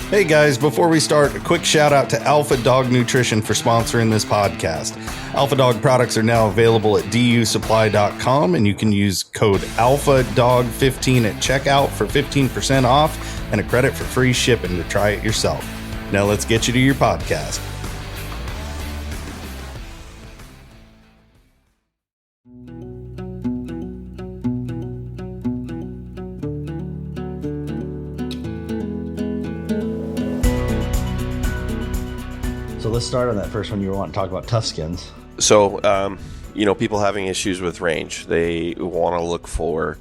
Hey guys, before we start, a quick shout out to Alpha Dog Nutrition for sponsoring this podcast. Alpha Dog products are now available at dusupply.com, and you can use code ALPHADOG15 at checkout for 15% off and a credit for free shipping to try it yourself. Now let's get you to your podcast. So let's start on that first one. You were wanting to talk about tough skins. So, people having issues with range, they want to look for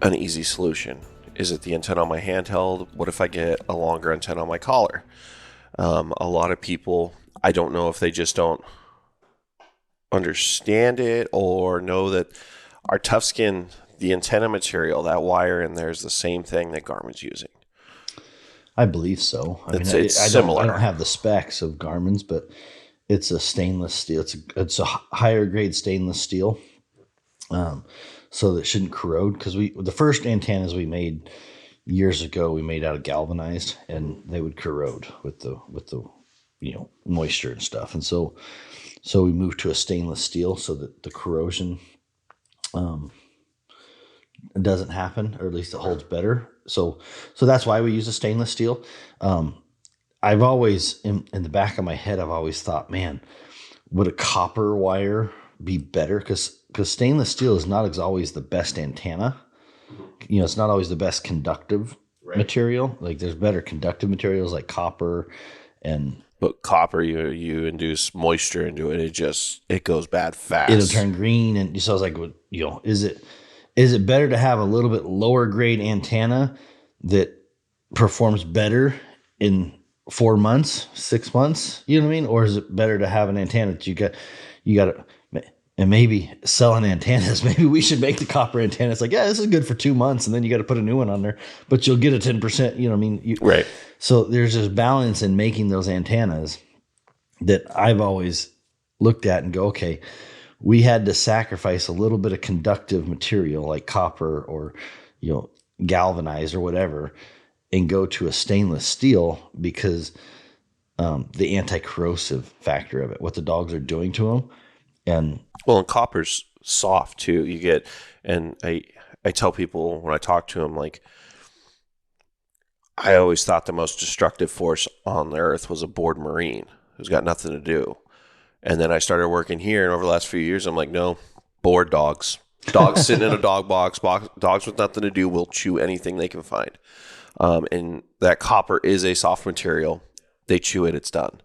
an easy solution. Is it the antenna on my handheld? What if I get a longer antenna on my collar? A lot of people, I don't know if they just don't understand it or know that our tough skin, the antenna material, that wire in there is the same thing that Garmin's using. I believe so. It's similar. I don't have the specs of Garmin's, but it's a stainless steel. It's a higher grade stainless steel, so that it shouldn't corrode. Because the first antennas we made years ago, we made out of galvanized, and they would corrode with the moisture and stuff. And so we moved to a stainless steel so that the corrosion doesn't happen, or at least it holds better. So that's why we use a stainless steel. I've always, in the back of my head, I've always thought, man, would a copper wire be better? Because stainless steel is not always the best antenna. It's not always the best conductive material. Like there's better conductive materials like copper But copper, you induce moisture into it. It goes bad fast. It'll turn green. And so I was like, is it better to have a little bit lower grade antenna that performs better in 4 months, 6 months? You know what I mean? Or is it better to have an antenna that you got to, and maybe selling antennas, maybe we should make the copper antenna. It's like, yeah, this is good for 2 months, and then you got to put a new one on there, but you'll get a 10%, you know what I mean? Right. So there's this balance in making those antennas that I've always looked at and go, okay, we had to sacrifice a little bit of conductive material like copper or, galvanized or whatever, and go to a stainless steel because the anti-corrosive factor of it, what the dogs are doing to them. And copper's soft too. You get, and I tell people when I talk to them, like, I always thought the most destructive force on the earth was a bored Marine who's got nothing to do. And then I started working here, and over the last few years, I'm like, no, bored dogs. Dogs sitting in a dog box, dogs with nothing to do will chew anything they can find. And that copper is a soft material. They chew it, it's done.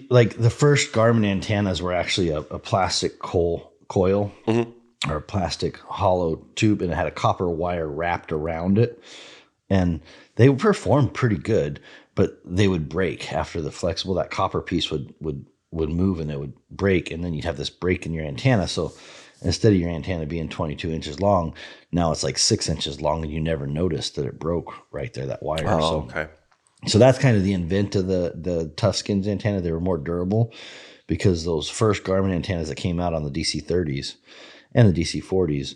Like the first Garmin antennas were actually a plastic coil or a plastic hollow tube, and it had a copper wire wrapped around it. And they performed pretty good, but they would break after the flexible. That copper piece would move and it would break, and then you'd have this break in your antenna. So instead of your antenna being 22 inches long, now it's like 6 inches long, and you never noticed that it broke right there, that wire. Okay. So that's kind of the invent of the Tuskins antenna. They were more durable because those first Garmin antennas that came out on the DC-30s and the DC-40s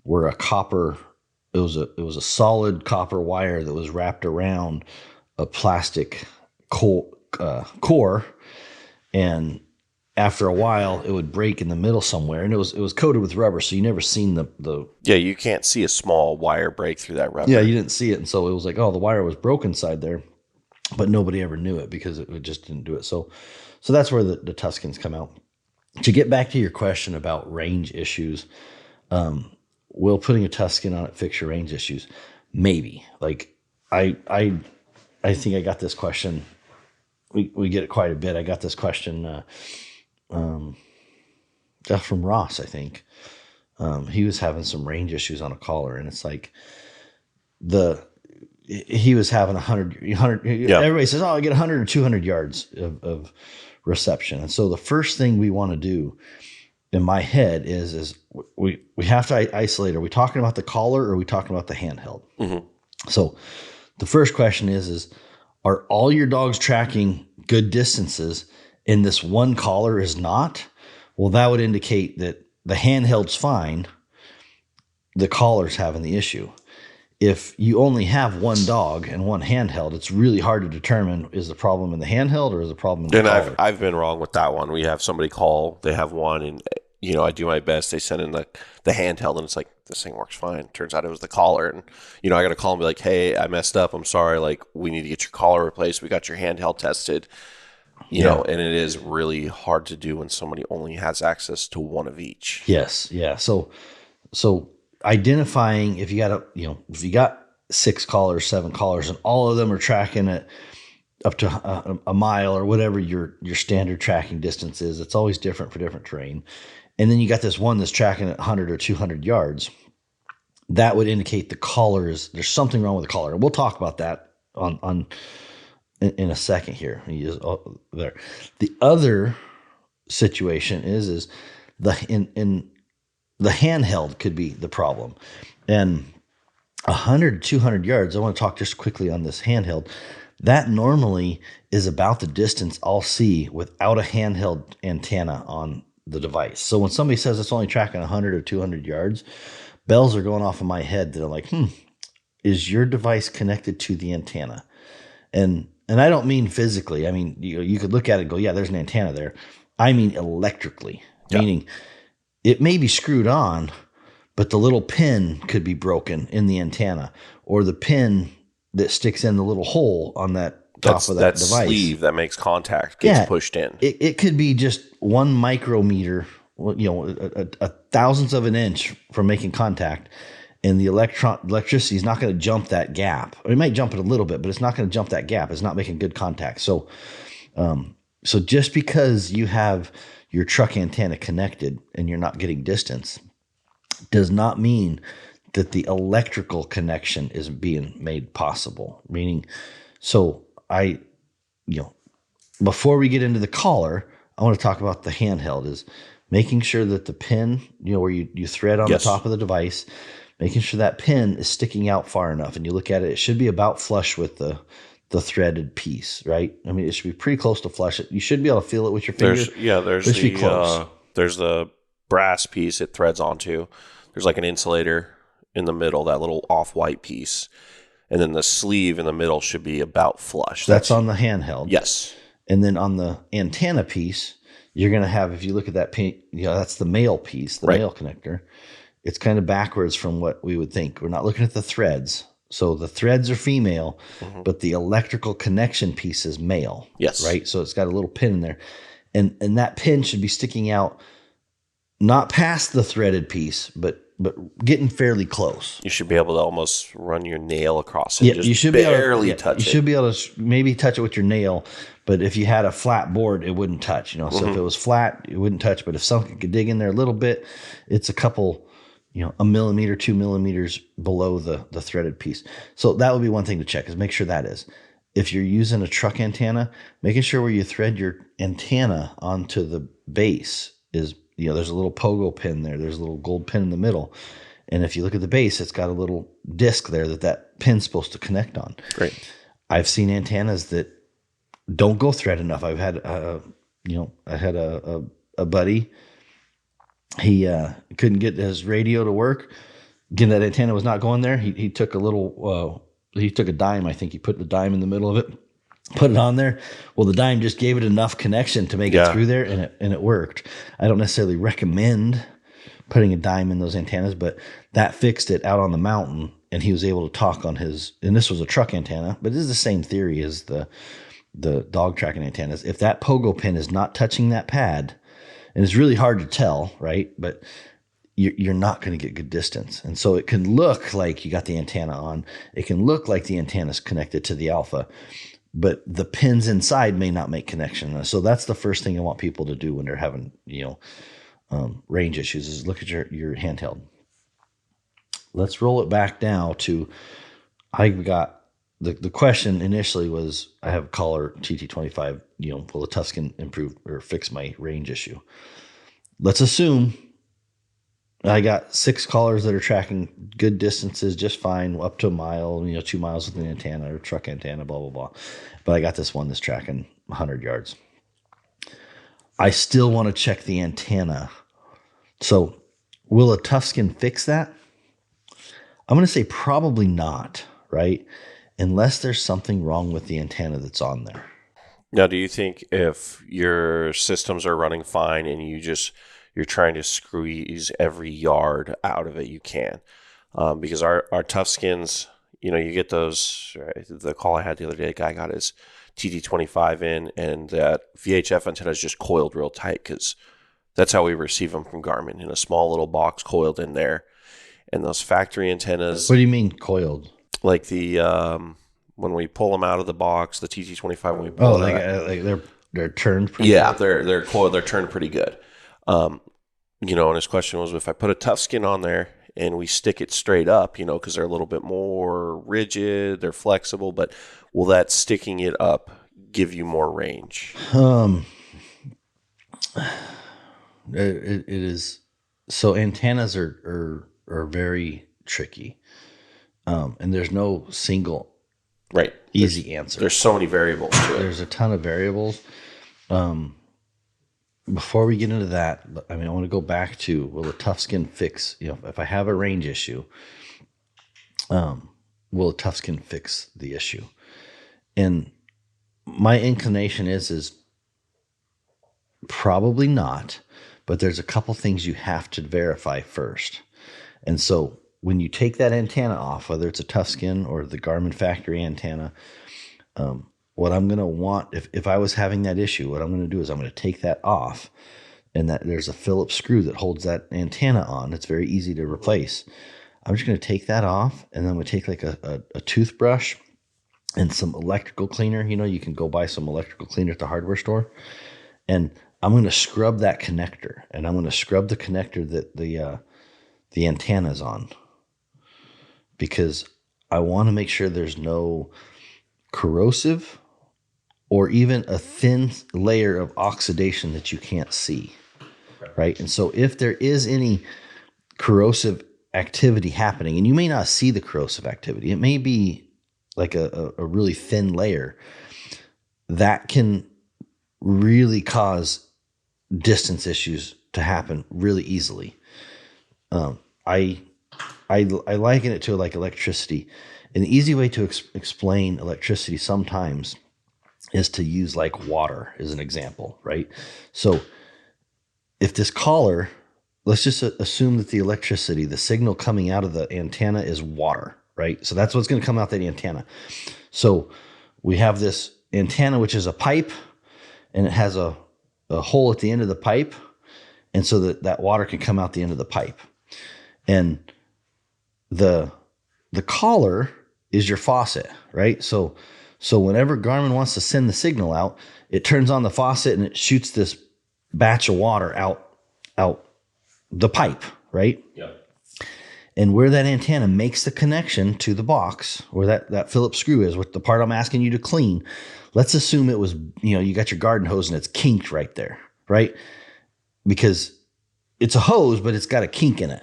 were a copper. It was a solid copper wire that was wrapped around a plastic core, and after a while it would break in the middle somewhere, and it was coated with rubber, so you never seen the Yeah, you can't see a small wire break through that rubber. Yeah, you didn't see it, and so it was like, oh, the wire was broken inside there, but nobody ever knew it because it just didn't do it. So that's where the Tuskins come out. To get back to your question about range issues, will putting a Tuscan on it fix your range issues? Maybe. Like I think I got this question. We get it quite a bit. I got this question from Ross, I think. He was having some range issues on a collar, and it's like he was having 100. Yeah. Everybody says, "Oh, I get 100 or 200 yards of reception." And so the first thing we want to do in my head is we have to isolate. Are we talking about the collar, or are we talking about the handheld? Mm-hmm. So the first question is are all your dogs tracking good distances and this one collar is not? Well, that would indicate that the handheld's fine. The collar's having the issue. if you only have one dog and one handheld, it's really hard to determine, is the problem in the handheld or is the problem in the collar? And I've been wrong with that one. We have somebody call, they have one, and I do my best. They send in the handheld, and it's like, this thing works fine. Turns out it was the collar, and I got to call and be like, hey, I messed up. I'm sorry. Like, we need to get your collar replaced. We got your handheld tested. You know, and it is really hard to do when somebody only has access to one of each. Yes, yeah. So identifying if you got 6 collars, 7 collars, and all of them are tracking it up to a mile or whatever your standard tracking distance is. It's always different for different terrain. And then you got this one that's tracking at 100 or 200 yards. That would indicate the collar there's something wrong with the collar. And we'll talk about that in a second here. There. The other situation is in the handheld could be the problem. And 100 to 200 yards, I want to talk just quickly on this handheld. That normally is about the distance I'll see without a handheld antenna on the device. So when somebody says it's only tracking 100 or 200 yards, bells are going off in my head that are like, is your device connected to the antenna? And I don't mean physically. I mean, you could look at it and go, yeah, there's an antenna there. I mean electrically, meaning it may be screwed on, but the little pin could be broken in the antenna, or the pin that sticks in the little hole on that top of that device. Sleeve that makes contact gets pushed in. It could be just 1 micrometer, a thousandth of an inch from making contact, and the electricity is not going to jump that gap. Or it might jump it a little bit, but it's not going to jump that gap. It's not making good contact. So just because you have your truck antenna connected and you're not getting distance does not mean that the electrical connection is being made possible. Meaning, before we get into the collar, I want to talk about the handheld is making sure that the pin, where you thread on the top of the device, making sure that pin is sticking out far enough. And you look at it, it should be about flush with the threaded piece, right? I mean, it should be pretty close to flush. You should be able to feel it with your finger. There's the brass piece it threads onto. There's like an insulator in the middle, that little off-white piece. And then the sleeve in the middle should be about flush. That's on the handheld. Yes. And then on the antenna piece, you're going to have, if you look at that pin, that's the male piece, the male connector. It's kind of backwards from what we would think. We're not looking at the threads. So the threads are female, but the electrical connection piece is male. Yes. Right? So it's got a little pin in there. And that pin should be sticking out not past the threaded piece, but getting fairly close. You should be able to almost run your nail across it. Yeah, just you should barely touch it. You should be able to maybe touch it with your nail, but if you had a flat board, it wouldn't touch. So if it was flat, it wouldn't touch. But if something could dig in there a little bit, it's a couple, a millimeter, 2 millimeters below the threaded piece. So that would be one thing to check, is make sure that is. If you're using a truck antenna, making sure where you thread your antenna onto the base is, there's a little pogo pin there. There's a little gold pin in the middle. And if you look at the base, it's got a little disc there that pin's supposed to connect on. Great. I've seen antennas that don't go thread enough. I've had, I had a buddy. He couldn't get his radio to work. Again, that antenna was not going there. He took he took a dime. I think he put the dime in the middle of it, put it on there. Well, the dime just gave it enough connection to make it through there, and it worked. I don't necessarily recommend putting a dime in those antennas, but that fixed it out on the mountain, and he was able to talk on his. And this was a truck antenna, but it is the same theory as the dog tracking antennas. If that pogo pin is not touching that pad, and it's really hard to tell, right? But you're not going to get good distance. And so it can look like you got the antenna on. It can look like the antenna is connected to the alpha, but the pins inside may not make connection. So that's the first thing I want people to do when they're having, range issues, is look at your handheld. Let's roll it back now to, I got the question initially was, I have a collar TT25, will the Tuscan improve or fix my range issue? Let's assume I got 6 collars that are tracking good distances just fine, up to a mile, 2 miles with an antenna or truck antenna, blah, blah, blah. But I got this one that's tracking 100 yards. I still want to check the antenna. So will a Tuscan fix that? I'm going to say probably not, right? Unless there's something wrong with the antenna that's on there. Now, do you think if your systems are running fine and you're trying to squeeze every yard out of it, you can? Because our tough skins, you get those. Right, the call I had the other day, a guy got his TT25 in, and that VHF antenna is just coiled real tight because that's how we receive them from Garmin, in a small little box coiled in there. And those factory antennas. What do you mean coiled? Like the when we pull them out of the box, the TT25 when we pull they're turned pretty good. They're coiled, they're turned pretty good. And his question was, if I put a tough skin on there and we stick it straight up, because they're a little bit more rigid, they're flexible, but will that sticking it up give you more range? It is. So antennas are very tricky. And there's no single easy answer. There's so many variables to it. There's a ton of variables. Before we get into that, I want to go back to, will a tough skin fix, if I have a range issue, will a tough skin fix the issue? And my inclination is probably not, but there's a couple things you have to verify first. And so when you take that antenna off, whether it's a tough skin or the Garmin factory antenna, what I'm going to want, if I was having that issue, what I'm going to do is I'm going to take that off, and that there's a Phillips screw that holds that antenna on. It's very easy to replace. I'm just going to take that off, and then I'm going to take like a toothbrush and some electrical cleaner. You can go buy some electrical cleaner at the hardware store, and I'm going to scrub that connector, and I'm going to scrub the connector that the antenna is on, because I want to make sure there's no corrosive or even a thin layer of oxidation that you can't see, right? And so if there is any corrosive activity happening, and you may not see the corrosive activity, it may be like a really thin layer, that can really cause distance issues to happen really easily. I liken it to like electricity. An easy way to explain electricity sometimes is to use like water as an example, right? So if this collar, let's just assume that the electricity, the signal coming out of the antenna is water, right? So that's what's going to come out that antenna. So we have this antenna, which is a pipe, and it has a hole at the end of the pipe. And so that water can come out the end of the pipe. And the collar is your faucet, right? So whenever Garmin wants to send the signal out, it turns on the faucet and it shoots this batch of water out the pipe, right? Yeah. And where that antenna makes the connection to the box, where that Phillips screw is, with the part I'm asking you to clean, let's assume it was, you got your garden hose and it's kinked right there, right? Because it's a hose, but it's got a kink in it.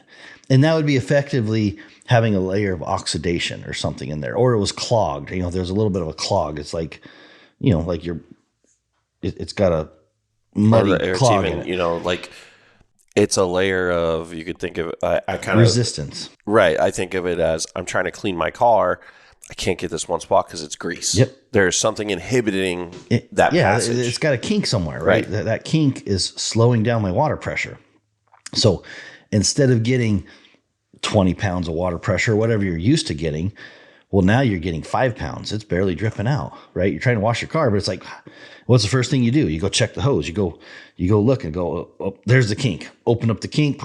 And that would be effectively having a layer of oxidation or something in there, or it was clogged. There's a little bit of a clog. It's like, like it's got a muddy clog in it. Like it's a layer of, you could think of, I kind of resistance. Right. I think of it as, I'm trying to clean my car. I can't get this one spot because it's grease. Yep. There's something inhibiting that passage. It's got a kink somewhere, right? That kink is slowing down my water pressure. So instead of getting 20 pounds of water pressure, whatever you're used to getting, well, now you're getting 5 pounds. It's barely dripping out, right? You're trying to wash your car, but it's like, what's the first thing you do? You go check the hose. You go look and go, oh, there's the kink. Open up the kink.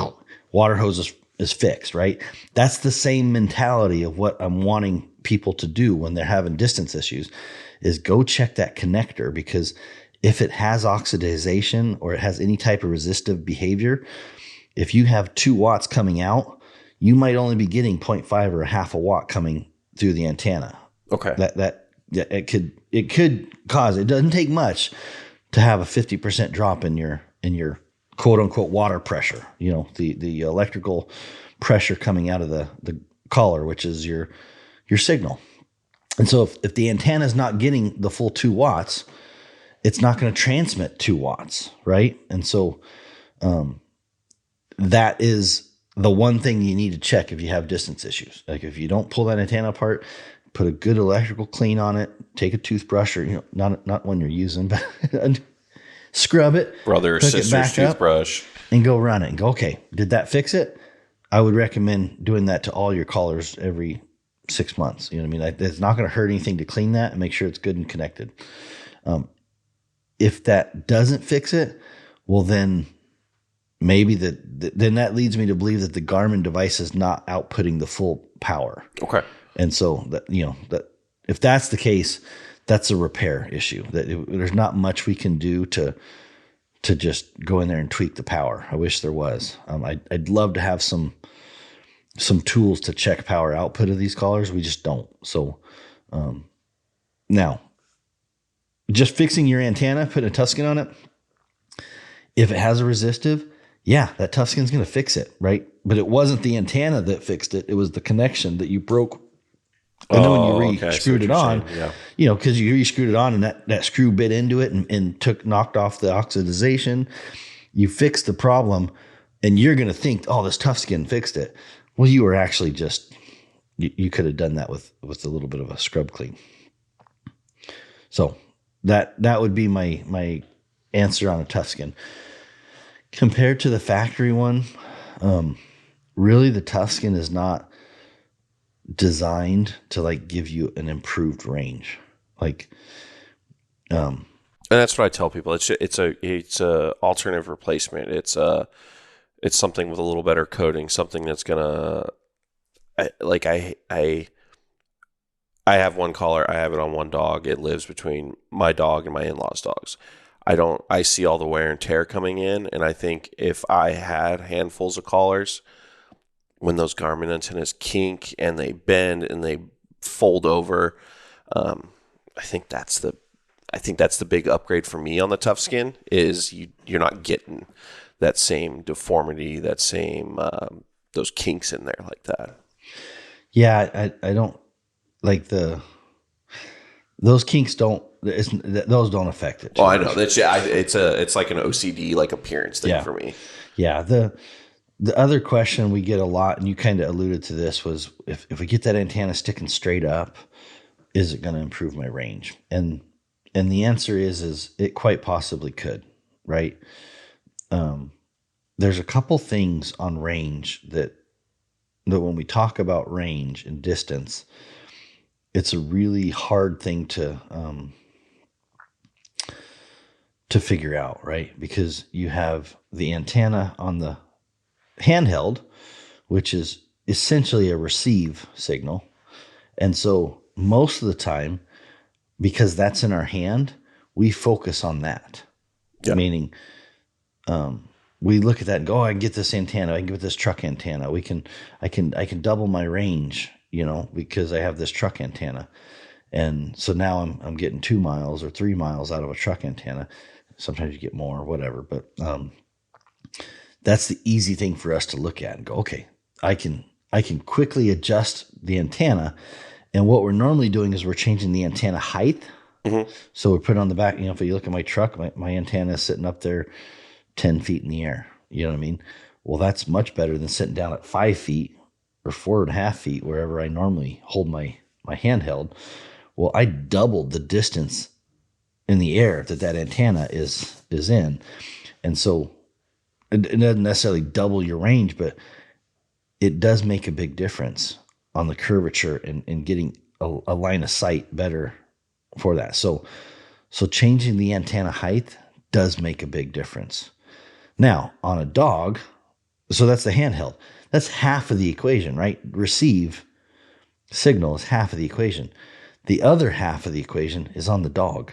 Water hose is fixed, right? That's the same mentality of what I'm wanting people to do when they're having distance issues, is go check that connector, because if it has oxidization or it has any type of resistive behavior, if you have 2 watts coming out, you might only be getting 0.5 or a half a watt coming through the antenna. Okay. That it could cause, it doesn't take much to have a 50% drop in your quote unquote water pressure, the electrical pressure coming out of the collar, which is your signal. And so if the antenna is not getting the full 2 watts, it's not going to transmit 2 watts, right? And so that is the one thing you need to check if you have distance issues. Like if you don't pull that antenna apart, put a good electrical clean on it, take a toothbrush, or not one you're using, but scrub it, Brother or hook it sister's back up, toothbrush. and go run it and go, okay, did that fix it? I would recommend doing that to all your collars every 6 months. You know what I mean? Like, it's not going to hurt anything to clean that and make sure it's good and connected. If that doesn't fix it, well, then maybe then that leads me to believe that the Garmin device is not outputting the full power. Okay. And so that if that's the case, that's a repair issue. There's not much we can do to just go in there and tweak the power. I wish there was. I'd love to have some tools to check power output of these collars. We just don't. So now, just fixing your antenna, putting a Tuscan on it, if it has a resistive, yeah, that Tuscan's going to fix it, right? But it wasn't the antenna that fixed it. It was the connection that you broke. And then when you re-screwed it on, because you re-screwed it on and that screw bit into it and knocked off the oxidization, you fixed the problem and you're going to think, oh, this Tuscan fixed it. Well, you were actually just, you could have done that with a little bit of a scrub clean. So that would be my answer on a Tuscan. Compared to the factory one, really the Tuscan is not designed to like give you an improved range. Like, and that's what I tell people. It's a alternative replacement. It's something with a little better coating, something that's gonna, I have one collar. I have it on one dog. It lives between my dog and my in-laws' dogs. I see all the wear and tear coming in, and I think if I had handfuls of collars, when those Garmin antennas kink and they bend and they fold over, I think that's the big upgrade for me on the Tough Skin is you're not getting that same deformity, that same those kinks in there like that. Yeah, I don't like those kinks those don't affect it. Oh, I know. It's like an OCD like appearance thing for me. Yeah. The other question we get a lot, and you kind of alluded to this, was if we get that antenna sticking straight up, is it going to improve my range? And the answer is it quite possibly could, right? There's a couple things on range that when we talk about range and distance, it's a really hard thing to figure out, right? Because you have the antenna on the handheld, which is essentially a receive signal. And so most of the time, because that's in our hand, we focus on that. Yeah. Meaning, we look at that and go, oh, I can get this antenna. I can get this truck antenna. I can double my range, because I have this truck antenna. And so now I'm getting 2 miles or 3 miles out of a truck antenna. Sometimes you get more or whatever, but, that's the easy thing for us to look at and go, okay, I can quickly adjust the antenna. And what we're normally doing is we're changing the antenna height. Mm-hmm. So we put it on the back, if you look at my truck, my antenna is sitting up there 10 feet in the air. You know what I mean? Well, that's much better than sitting down at 5 feet or 4.5 feet, wherever I normally hold my handheld. Well, I doubled the distance in the air that antenna is in. And so it doesn't necessarily double your range, but it does make a big difference on the curvature and getting a line of sight better for that. So changing the antenna height does make a big difference. Now, on a dog, so that's the handheld. That's half of the equation, right? Receive signal is half of the equation. The other half of the equation is on the dog.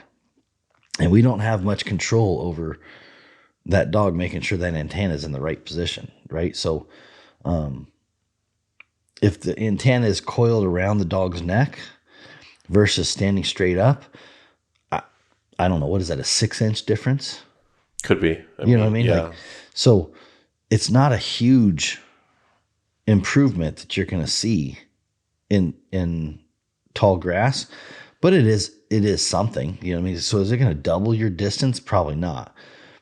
And we don't have much control over that dog making sure that antenna is in the right position, right? So if the antenna is coiled around the dog's neck versus standing straight up, I don't know, what is that, a 6-inch difference? Could be. What I mean? Yeah. So it's not a huge improvement that you're going to see in tall grass, but it is something, what I mean? So is it going to double your distance? Probably not.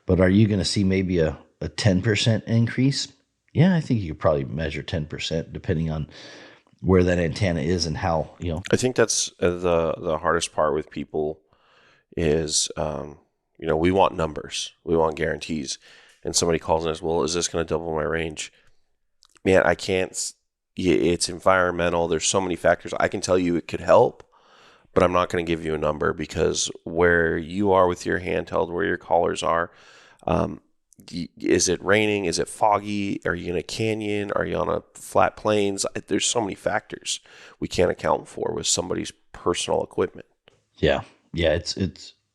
But are you going to see maybe a 10% increase? Yeah, I think you could probably measure 10% depending on where that antenna is and how, I think that's the hardest part with people is, we want numbers, we want guarantees, and somebody calls and says, "Well, is this going to double my range?" Man, I can't. It's environmental. There's so many factors. I can tell you it could help, but I'm not going to give you a number because where you are with your handheld, where your collars are, um, is it raining? Is it foggy? Are you in a canyon? Are you on a flat plains? There's so many factors we can't account for with somebody's personal equipment. Yeah. Yeah,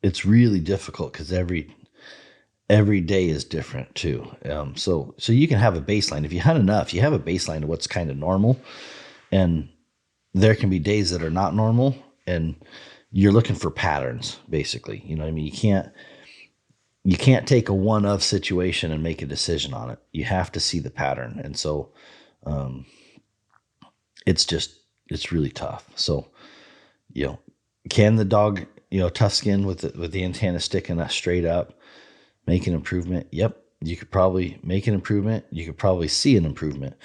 it's really difficult because every day is different too. So you can have a baseline. If you hunt enough, you have a baseline of what's kind of normal, and there can be days that are not normal, and you're looking for patterns, basically. You know what I mean? You can't take a one of situation and make a decision on it. You have to see the pattern. And so it's really tough. So, can the dog, tough skin with the antenna sticking straight up, make an improvement? Yep. You could probably make an improvement. You could probably see an improvement,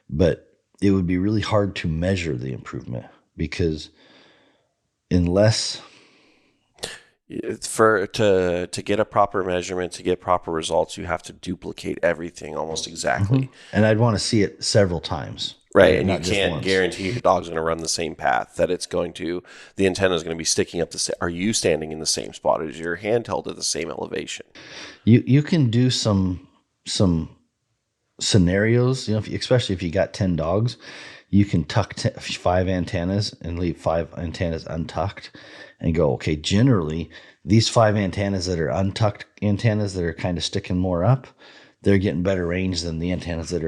but it would be really hard to measure the improvement because unless to get a proper measurement, to get proper results, you have to duplicate everything almost exactly. and I'd want to see it several times. Right, and you can't guarantee your dog's going to run the same path, that the antenna is going to be sticking up the same. Are you standing in the same spot? Is your handheld at the same elevation? You can do some scenarios, especially if you got 10 dogs, you can tuck 5 antennas and leave 5 antennas untucked and go, okay, generally these 5 antennas that are untucked antennas that are kind of sticking more up, they're getting better range than the antennas that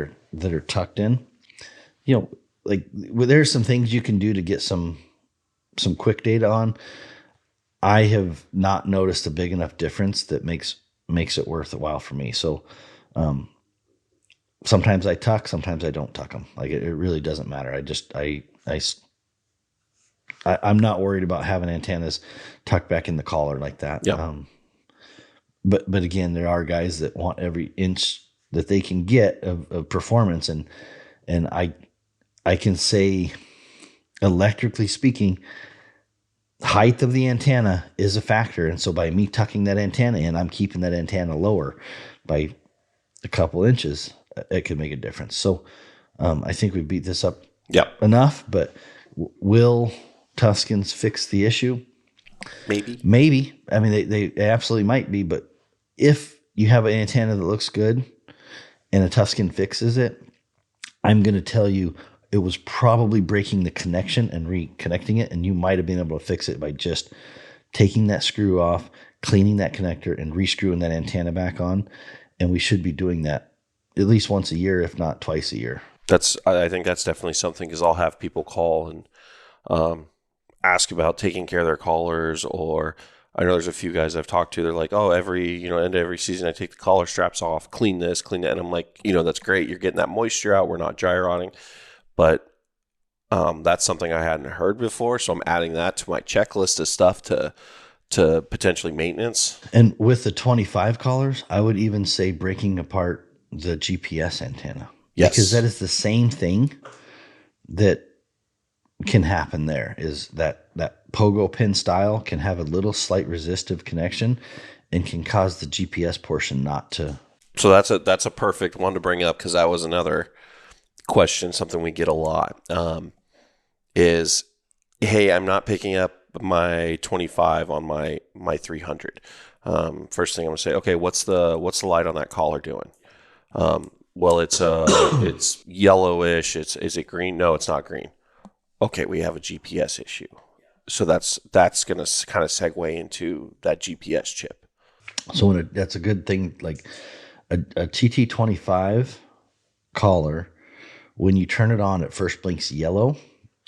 are tucked in. There's some things you can do to get some quick data on. I have not noticed a big enough difference that makes it worth a while for me. So sometimes I tuck, sometimes I don't tuck them. Like it really doesn't matter. I'm not worried about having antennas tucked back in the collar like that. Yeah. But again, there are guys that want every inch that they can get of performance, and I can say, electrically speaking, height of the antenna is a factor. And so by me tucking that antenna in, I'm keeping that antenna lower by a couple inches. It could make a difference. So I think we beat this up enough, but will Tuscans fix the issue? Maybe. I mean, they absolutely might be, but if you have an antenna that looks good and a Tuscan fixes it, I'm going to tell you it was probably breaking the connection and reconnecting it, and you might have been able to fix it by just taking that screw off, cleaning that connector, and rescrewing that antenna back on. And we should be doing that at least once a year, if not twice a year. I think that's definitely something, because I'll have people call and ask about taking care of their collars, or I know there's a few guys I've talked to. They're like, "Oh, end of every season, I take the collar straps off, clean this, clean that," and I'm like, that's great. You're getting that moisture out. We're not dry rotting. But that's something I hadn't heard before, so I'm adding that to my checklist of stuff to potentially maintenance. And with the 25 collars, I would even say breaking apart the GPS antenna. Yes. Because that is the same thing that can happen there, is that pogo pin style can have a little slight resistive connection and can cause the GPS portion not to. So that's a perfect one to bring up, because that was another question, something we get a lot, is, hey, I'm not picking up my 25 on my 300. First thing I'm gonna say, okay, what's the light on that collar doing? Well, it's yellowish. Is it green? No, it's not green. Okay, we have a GPS issue. So that's gonna kind of segue into that GPS chip. So that's a good thing. Like a TT25 collar, when you turn it on, it first blinks yellow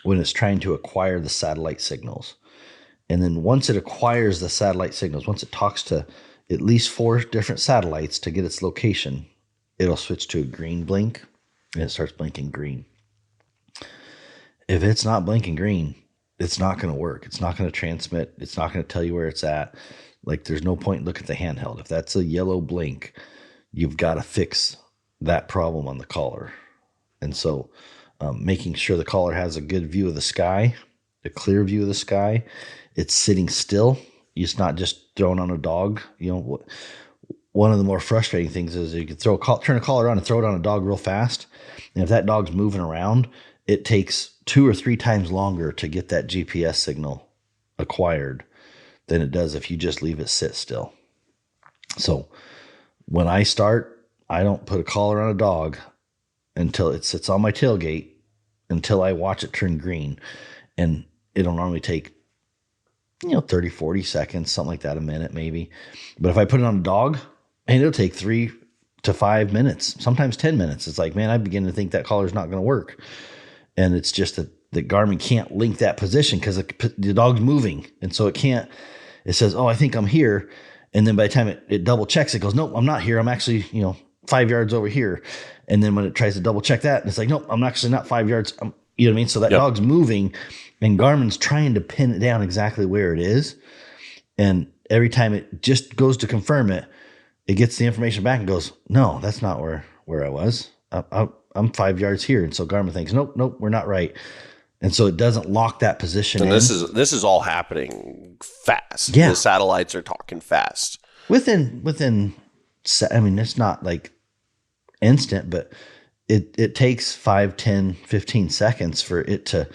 when it's trying to acquire the satellite signals. And then once it acquires the satellite signals, once it talks to at least 4 different satellites to get its location, it'll switch to a green blink, and it starts blinking green. If it's not blinking green, it's not going to work. It's not going to transmit. It's not going to tell you where it's at. Like, there's no point in looking at the handheld. If that's a yellow blink, you've got to fix that problem on the collar. And so making sure the collar has a good view of the sky, a clear view of the sky, it's sitting still. It's not just thrown on a dog. One of the more frustrating things is you can turn a collar on and throw it on a dog real fast. And if that dog's moving around, it takes 2 or 3 times longer to get that GPS signal acquired than it does if you just leave it sit still. So when I start, I don't put a collar on a dog until it sits on my tailgate, until I watch it turn green. And it'll normally take 30, 40 seconds, something like that, a minute maybe. But if I put it on a dog, and it'll take 3 to 5 minutes, sometimes 10 minutes. It's like, man, I begin to think that collar's not going to work. And it's just that Garmin can't link that position because the dog's moving. And so it says, oh, I think I'm here. And then by the time it double checks, it goes, nope, I'm not here. I'm actually, 5 yards over here. And then when it tries to double check that, it's like, nope, I'm actually not 5 yards. You know what I mean? So that dog's moving and Garmin's trying to pin it down exactly where it is. And every time it just goes to confirm it, it gets the information back and goes, no, that's not where I was. I'm 5 yards here. And so Garmin thinks, nope, we're not right. And so it doesn't lock that position. And this is all happening fast. Yeah. The satellites are talking fast. Within, I mean, it's not like instant, but it takes 5, 10, 15 seconds for it to.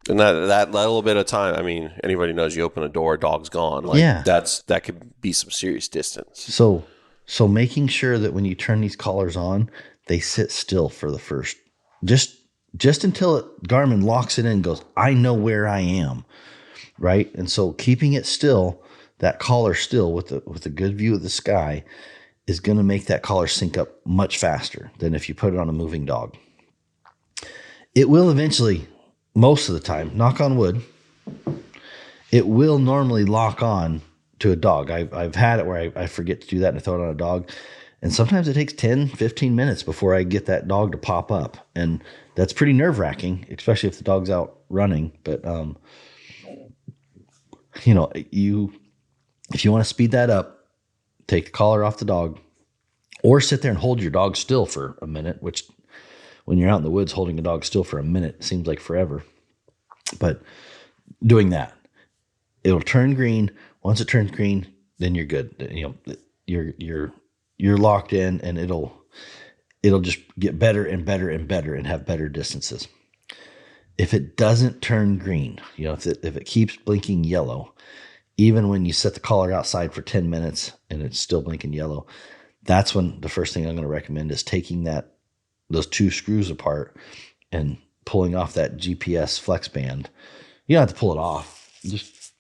And that little bit of time, I mean, anybody knows you open a door, dog's gone. That could be some serious distance. So making sure that when you turn these collars on, they sit still for the first, just until Garmin locks it in and goes, I know where I am, right? And so keeping it still, that collar still with a good view of the sky is going to make that collar sync up much faster than if you put it on a moving dog. It will eventually, most of the time, knock on wood, it will normally lock on to a dog. I've had it where I forget to do that and throw it on a dog. And sometimes it takes 10, 15 minutes before I get that dog to pop up. And that's pretty nerve-wracking, especially if the dog's out running. But, if you want to speed that up, take the collar off the dog or sit there and hold your dog still for a minute, which when you're out in the woods, holding a dog still for a minute seems like forever. But doing that, it'll turn green. Once it turns green, then you're good. You're locked in, and it'll just get better and better and better and have better distances. If it doesn't turn green, if it keeps blinking yellow, even when you set the collar outside for 10 minutes and it's still blinking yellow, that's when the first thing I'm going to recommend is taking those 2 screws apart and pulling off that GPS flex band. You don't have to pull it off.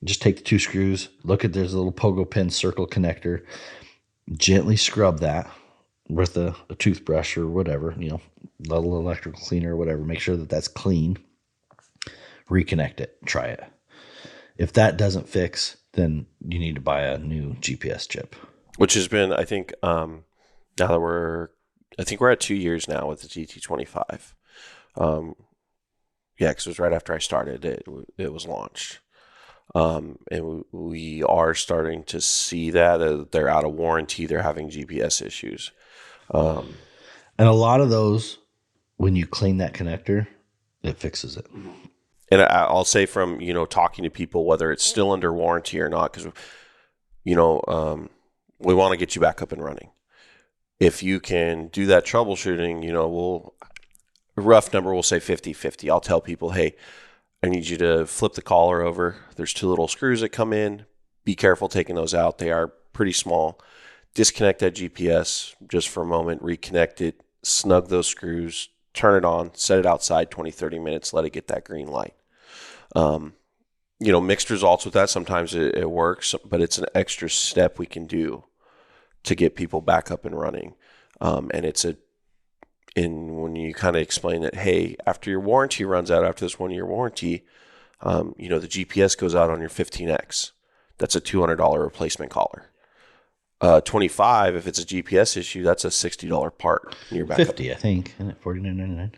Just take the 2 screws, look at there's a little pogo pin circle connector, gently scrub that with a toothbrush or whatever, little electrical cleaner or whatever. Make sure that that's clean. Reconnect it. Try it. If that doesn't fix, then you need to buy a new GPS chip. Which has been, I think, now that we're at 2 years now with the GT25. Because it was right after I started. It was launched. And we are starting to see that they're out of warranty. They're having GPS issues. And a lot of those, when you clean that connector, it fixes it. And I'll say from, talking to people, whether it's still under warranty or not, because, we want to get you back up and running. If you can do that troubleshooting, rough number, we'll say 50-50. I'll tell people, hey, I need you to flip the collar over. There's 2 little screws that come in. Be careful taking those out. They are pretty small. Disconnect that GPS just for a moment, reconnect it, snug those screws, turn it on, set it outside 20, 30 minutes, let it get that green light. Mixed results with that. Sometimes it works, but it's an extra step we can do to get people back up and running. And when you kind of explain that, hey, after your warranty runs out, after this 1-year warranty, the GPS goes out on your 15X. That's a $200 replacement collar. 25, if it's a GPS issue, that's a $60 part. You're back 50, up. I think, isn't it? $49.99.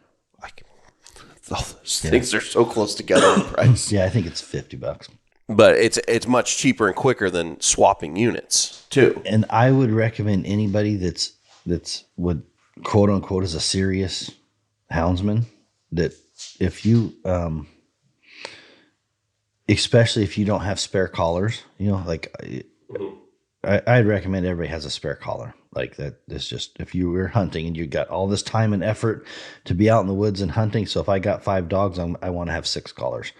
All those things are so close together in price. Yeah, I think it's $50. But it's much cheaper and quicker than swapping units too. And I would recommend anybody that's would quote unquote is a serious houndsman, that if you especially if you don't have spare collars, like I'd recommend everybody has a spare collar. Like that is just, if you were hunting and you got all this time and effort to be out in the woods and hunting. So if I got 5 dogs, I want to have 6 collars,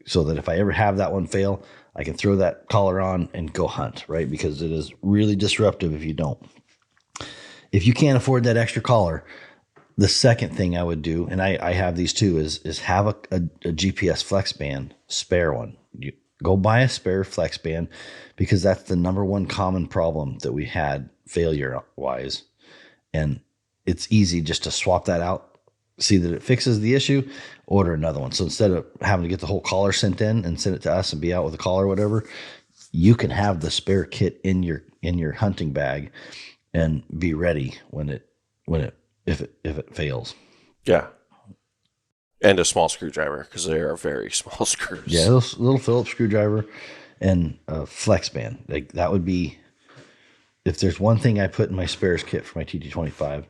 so that if I ever have that one fail, I can throw that collar on and go hunt, right? Because it is really disruptive if you don't. If you can't afford that extra collar, the second thing I would do, and I have these too, is have a GPS flex band, spare one. You go buy a spare flex band, because that's the number one common problem that we had failure wise. And it's easy just to swap that out, see that it fixes the issue, order another one. So instead of having to get the whole collar sent in and send it to us and be out with a collar or whatever, you can have the spare kit in your hunting bag and be ready if it fails. Yeah. And a small screwdriver, because they are very small screws. Yeah, little Phillips screwdriver and a flex band. Like that would be, if there's one thing I put in my spares kit for my TT25,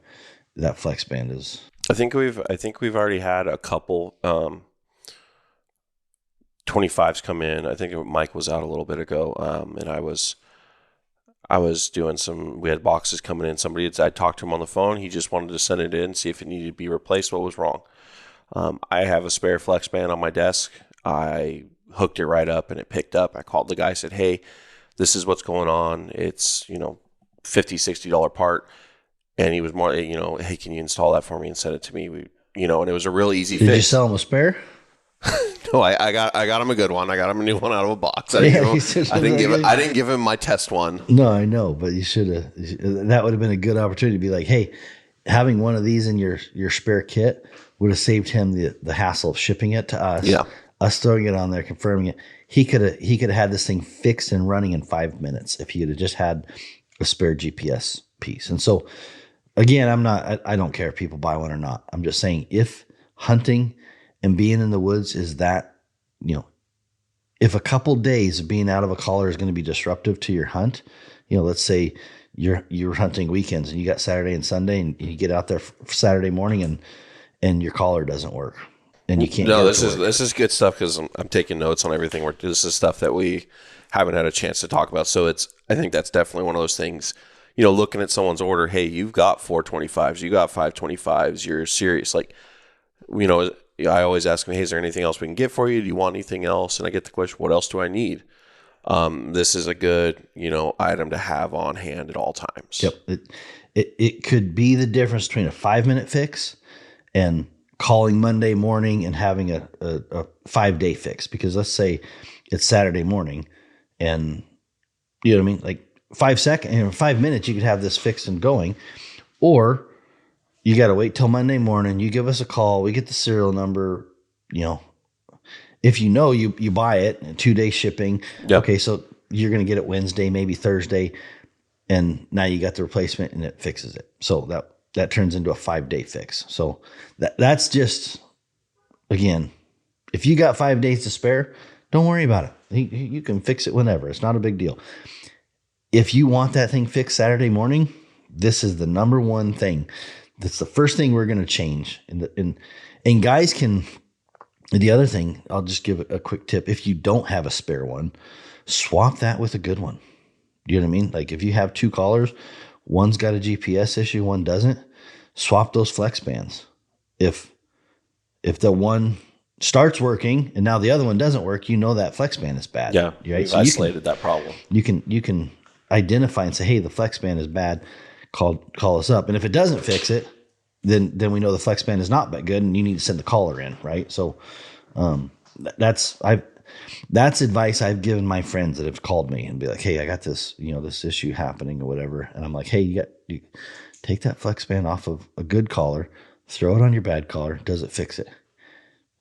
that flex band is. I think we've already had a couple 25s come in. I think Mike was out a little bit ago, and I was doing we had boxes coming in. I talked to him on the phone. He just wanted to send it in, see if it needed to be replaced, what was wrong. I have a spare flex band on my desk. I hooked it right up and it picked up. I called the guy, said, hey, this is what's going on. It's, $50, $60 part. And he was more, hey, can you install that for me and send it to me? And it was a real easy fix. Did you sell him a spare? No, I got him a good one. I got him a new one out of a box. I didn't give him my test one. No, I know, but you should have. That would have been a good opportunity to be like, hey, having one of these in your spare kit would have saved him the hassle of shipping it to us. Yeah. Us throwing it on there, confirming it. He could have had this thing fixed and running in 5 minutes if he had just had a spare GPS piece. And so, again, I don't care if people buy one or not. I'm just saying, if hunting and being in the woods is that, if a couple days of being out of a collar is going to be disruptive to your hunt, let's say you're hunting weekends and you got Saturday and Sunday and you get out there Saturday morning and your collar doesn't work and you can't. No, this is good stuff, because I'm taking notes on everything. This is stuff that we haven't had a chance to talk about. So I think that's definitely one of those things. Looking at someone's order, hey, you've got 425s, you got 525s, you're serious. Like, I always ask them, hey, is there anything else we can get for you? Do you want anything else? And I get the question, what else do I need? This is a good, item to have on hand at all times. Yep. It could be the difference between a 5-minute fix and calling Monday morning and having a 5-day fix. Because let's say it's Saturday morning and, you know what I mean? Like 5 minutes, you could have this fixed and going. Or you got to wait till Monday morning. You give us a call. We get the serial number. If you buy it, 2-day shipping. Yep. Okay, so you're going to get it Wednesday, maybe Thursday, and now you got the replacement and it fixes it. So that turns into a 5-day fix. So that's just, again, if you got 5 days to spare, don't worry about it. You can fix it whenever. It's not a big deal. If you want that thing fixed Saturday morning, this is the number one thing. That's the first thing we're going to change. And guys can, the other thing, I'll just give a quick tip. If you don't have a spare one, swap that with a good one. You know what I mean? Like if you have 2 collars, one's got a GPS issue, one doesn't, swap those flex bands. If the one starts working and now the other one doesn't work, that flex band is bad. Yeah, right? we've isolated that problem. You can identify and say, hey, the flex band is bad. Call us up. And if it doesn't fix it, then we know the flex band is not that good and you need to send the collar in, right? So that's advice I've given my friends that have called me and be like, hey, I got this, this issue happening or whatever. And I'm like, hey, you take that flex band off of a good collar, throw it on your bad collar. Does it fix it?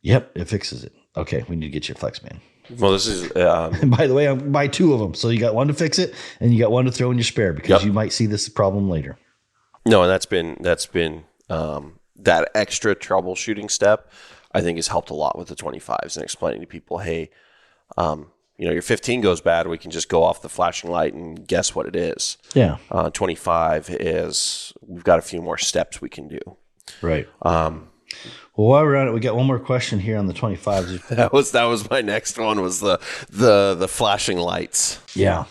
Yep, it fixes it. Okay, we need to get your flex band. Well, this is. And by the way, I buy 2 of them, so you got one to fix it, and you got one to throw in your spare because you might see this problem later. No, and that's been that extra troubleshooting step. I think has helped a lot with the 25s and explaining to people, hey, your 15 goes bad, we can just go off the flashing light and guess what it is. Yeah. 25 is, we've got a few more steps we can do. Right. Well, while we're on it, we got one more question here on the 25s. That was my next one, was the flashing lights. Yeah.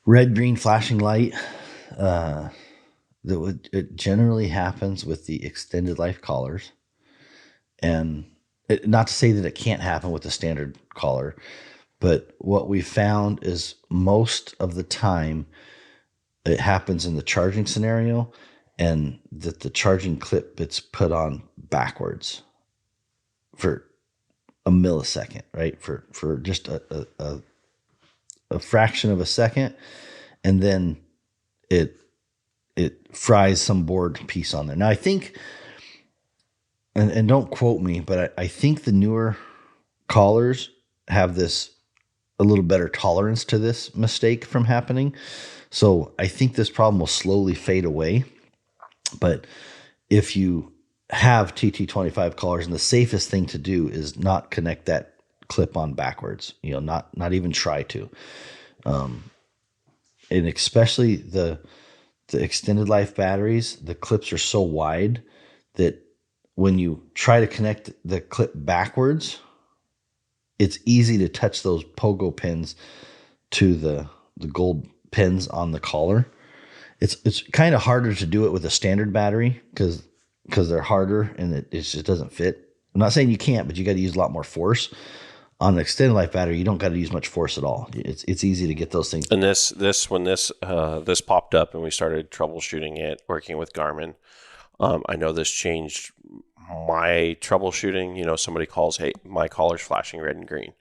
Red, green flashing light. It generally happens with the extended life collars, and not to say that it can't happen with the standard collar, but what we found is most of the time it happens in the charging scenario, and that the charging clip gets put on backwards for a millisecond, right? For just a fraction of a second, and then it fries some board piece on there. Now I think, and don't quote me, but I think the newer collars have this a little better tolerance to this mistake from happening. So I think this problem will slowly fade away. But if you have TT25 collars, and the safest thing to do is not connect that clip on backwards, not even try to. And especially the extended life batteries, the clips are so wide that when you try to connect the clip backwards, it's easy to touch those pogo pins to the gold pins on the collar. It's kind of harder to do it with a standard battery because they're harder and it just doesn't fit. I'm not saying you can't, but you got to use a lot more force. On an extended life battery, you don't got to use much force at all. It's easy to get those things. And when this popped up and we started troubleshooting it, working with Garmin, I know this changed my troubleshooting. Somebody calls, hey, my collar's flashing red and green.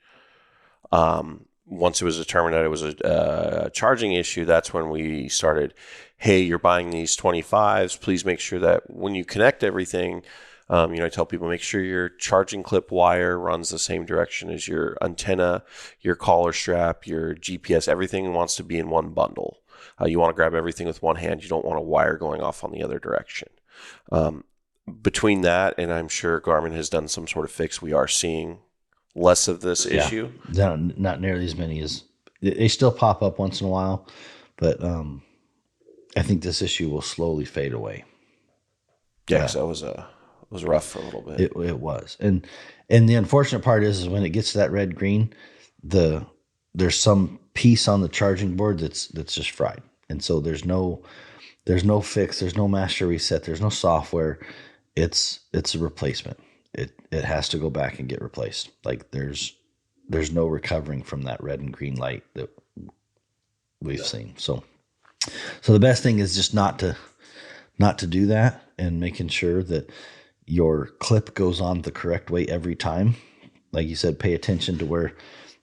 Once it was determined that it was a charging issue, that's when we started, hey, you're buying these 25s. Please make sure that when you connect everything, I tell people, make sure your charging clip wire runs the same direction as your antenna, your collar strap, your GPS. Everything wants to be in one bundle. You want to grab everything with one hand. You don't want a wire going off on the other direction. Between that, and I'm sure Garmin has done some sort of fix, we are seeing less of this issue. Not nearly as many as they still pop up once in a while, but I think this issue will slowly fade away. Yeah, because that was rough for a little bit. It was, and the unfortunate part is when it gets to that red green, there's some piece on the charging board that's just fried, and so there's no fix, there's no master reset, there's no software. It's a replacement. It has to go back and get replaced. Like there's no recovering from that red and green light that we've seen. So the best thing is just not to do that, and making sure that your clip goes on the correct way every time. Like you said, pay attention to where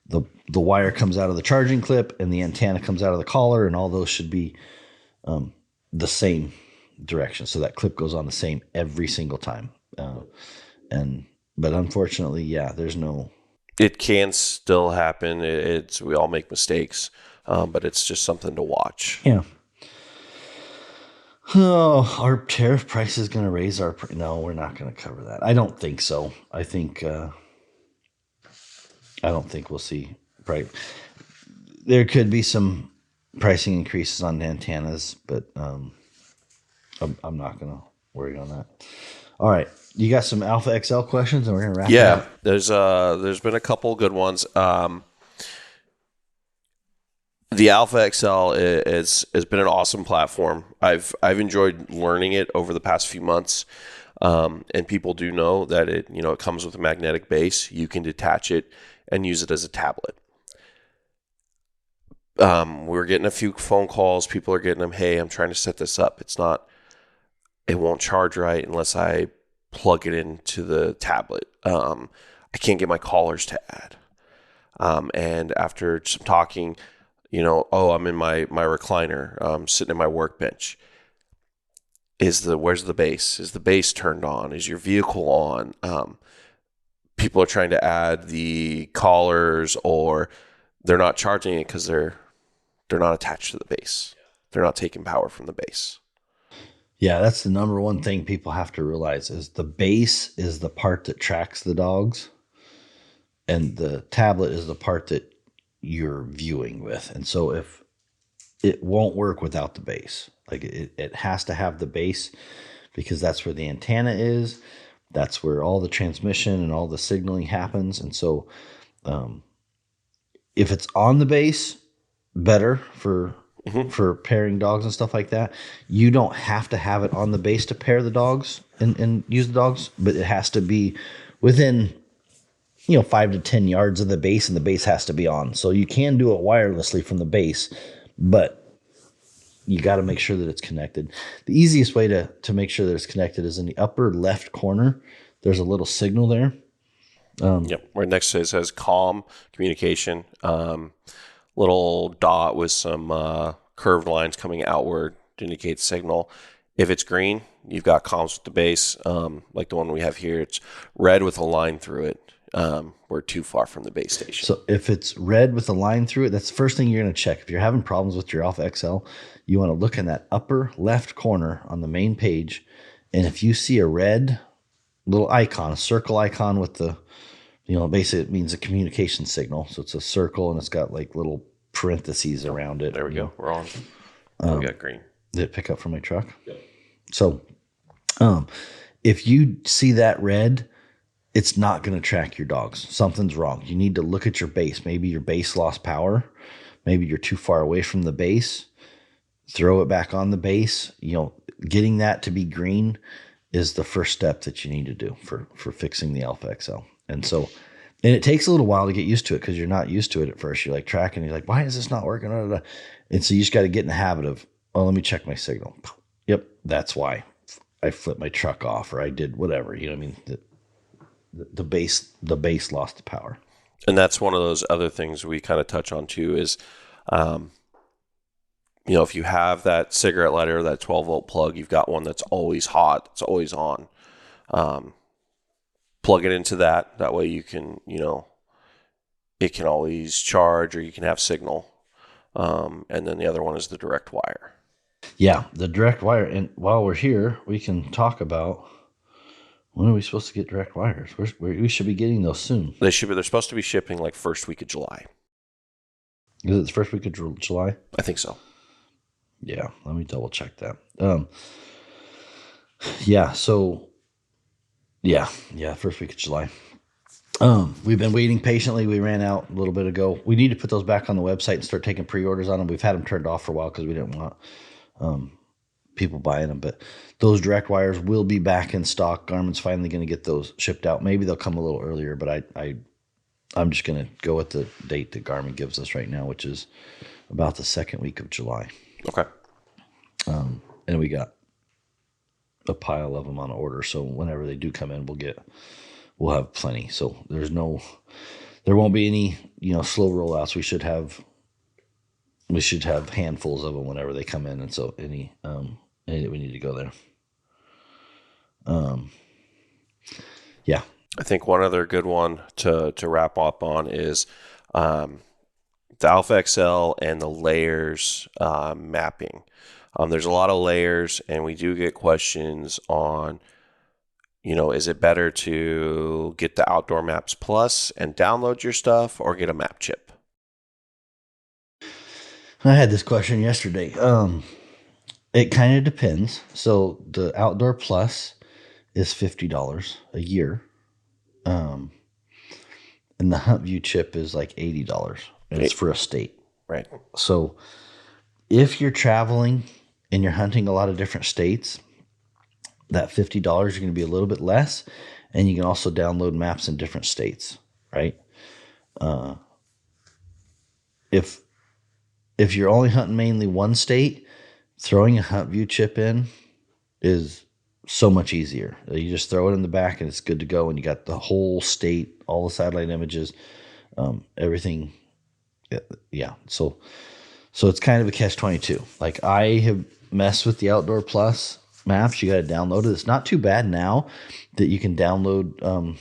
the wire comes out of the charging clip and the antenna comes out of the collar, and all those should be the same direction. So that clip goes on the same every single time. But unfortunately, there's no. It can still happen. We all make mistakes, but it's just something to watch. Yeah. Oh, our tariff price is going to raise our. No, we're not going to cover that. I don't think so. I think. I don't think we'll see. Right. There could be some pricing increases on antennas, but I'm not going to worry on that. All right. You got some Alpha XL questions, and we're going to wrap it up. Yeah, there's been a couple good ones. The Alpha XL has been an awesome platform. I've enjoyed learning it over the past few months, and people do know that it comes with a magnetic base. You can detach it and use it as a tablet. We're getting a few phone calls. People are getting them. Hey, I'm trying to set this up. It won't charge right unless I plug it into the tablet. I can't get my collars to add. And after some talking, I'm in my recliner, sitting in my workbench. Where's the base? Is the base turned on? Is your vehicle on? People are trying to add the collars, or they're not charging it because they're not attached to the base. They're not taking power from the base. Yeah, that's the number one thing people have to realize is the base is the part that tracks the dogs. and the tablet is the part that you're viewing with. And so if it won't work without the base, like it has to have the base, because that's where the antenna is. That's where all the transmission and all the signaling happens. And so if it's on the base, better for pairing dogs and stuff like that. You don't have to have it on the base to pair the dogs and use the dogs, but it has to be within 5 to 10 yards of the base, and the base has to be on. So you can do it wirelessly from the base, but you got to make sure that it's connected. The easiest way to make sure that it's connected is in the upper left corner. There's a little signal there. Yep. Right next to it says COM communication. Little dot with some curved lines coming outward to indicate signal. If it's green, you've got comms with the base, like the one we have here. It's red with a line through it. We're too far from the base station. So if it's red with a line through it, that's the first thing you're going to check. If you're having problems with your Alpha XL, you want to look in that upper left corner on the main page. And if you see a red little icon, a circle icon with the, basically it means a communication signal. So it's a circle and it's got like little parentheses around it. There we go. We're on. We got green. Did it pick up from my truck? Yep. So if you see that red, it's not going to track your dogs. Something's wrong. You need to look at your base. Maybe your base lost power. Maybe you're too far away from the base. Throw it back on the base. Getting that to be green is the first step that you need to do for fixing the Alpha XL. And it takes a little while to get used to it because you're not used to it at first. You're like tracking. You're like, why is this not working? And so you just got to get in the habit of, let me check my signal. Yep, that's why I flipped my truck off or I did whatever. The base lost the power. And that's one of those other things we kind of touch on too is, if you have that cigarette lighter, that 12-volt plug, you've got one that's always hot, it's always on. Plug it into that. That way you can, it can always charge or you can have signal. And then the other one is the direct wire. Yeah, the direct wire. And while we're here, we can talk about when are we supposed to get direct wires? We should be getting those soon. They're supposed to be shipping like first week of July. Is it the first week of July? I think so. Yeah, let me double check that. First week of July. We've been waiting patiently. We ran out a little bit ago. We need to put those back on the website and start taking pre-orders on them. We've had them turned off for a while because we didn't want people buying them. But those direct wires will be back in stock. Garmin's finally going to get those shipped out. Maybe they'll come a little earlier, but I'm just going to go with the date that Garmin gives us right now, which is about the second week of July. Okay. And we got a pile of them on order. So whenever they do come in, we'll have plenty. So there won't be any, slow rollouts. We should have handfuls of them whenever they come in. And so any that we need to go there. I think one other good one to wrap up on is, the Alpha XL and the layers, mapping. There's a lot of layers, and we do get questions on, is it better to get the Outdoor Maps Plus and download your stuff or get a map chip? I had this question yesterday. It kind of depends. So the Outdoor Plus is $50 a year. And the Hunt View chip is like $80. And it's for a state. Right. So if you're traveling and you're hunting a lot of different states, that $50 is going to be a little bit less. And you can also download maps in different states, right? If you're only hunting mainly one state, throwing a Hunt View chip in is so much easier. You just throw it in the back and it's good to go. And you got the whole state, all the satellite images, everything. Yeah. So it's kind of a catch-22. Like I have messed with the Outdoor Plus maps. You got to download it. It's not too bad now that you can download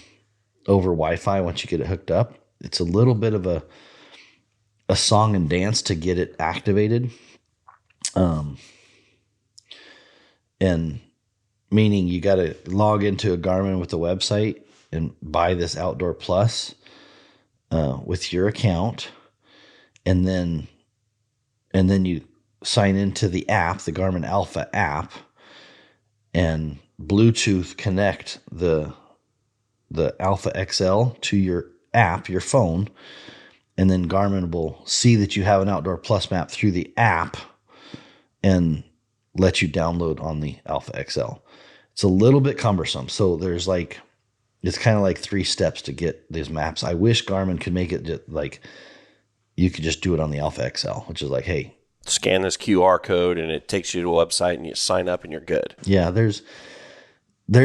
over Wi-Fi once you get it hooked up. It's a little bit of a song and dance to get it activated. And meaning you got to log into a Garmin with the website and buy this Outdoor Plus. with your account, and then you sign into the app, the Garmin Alpha app, and Bluetooth connect the Alpha XL to your app, your phone, and then Garmin will see that you have an Outdoor Plus map through the app and let you download on the Alpha XL. It's a little bit cumbersome. So there's it's kind of like 3 steps to get these maps. I wish Garmin could make it just you could just do it on the Alpha XL, which is hey, scan this QR code and it takes you to a website and you sign up and you're good. Yeah, there's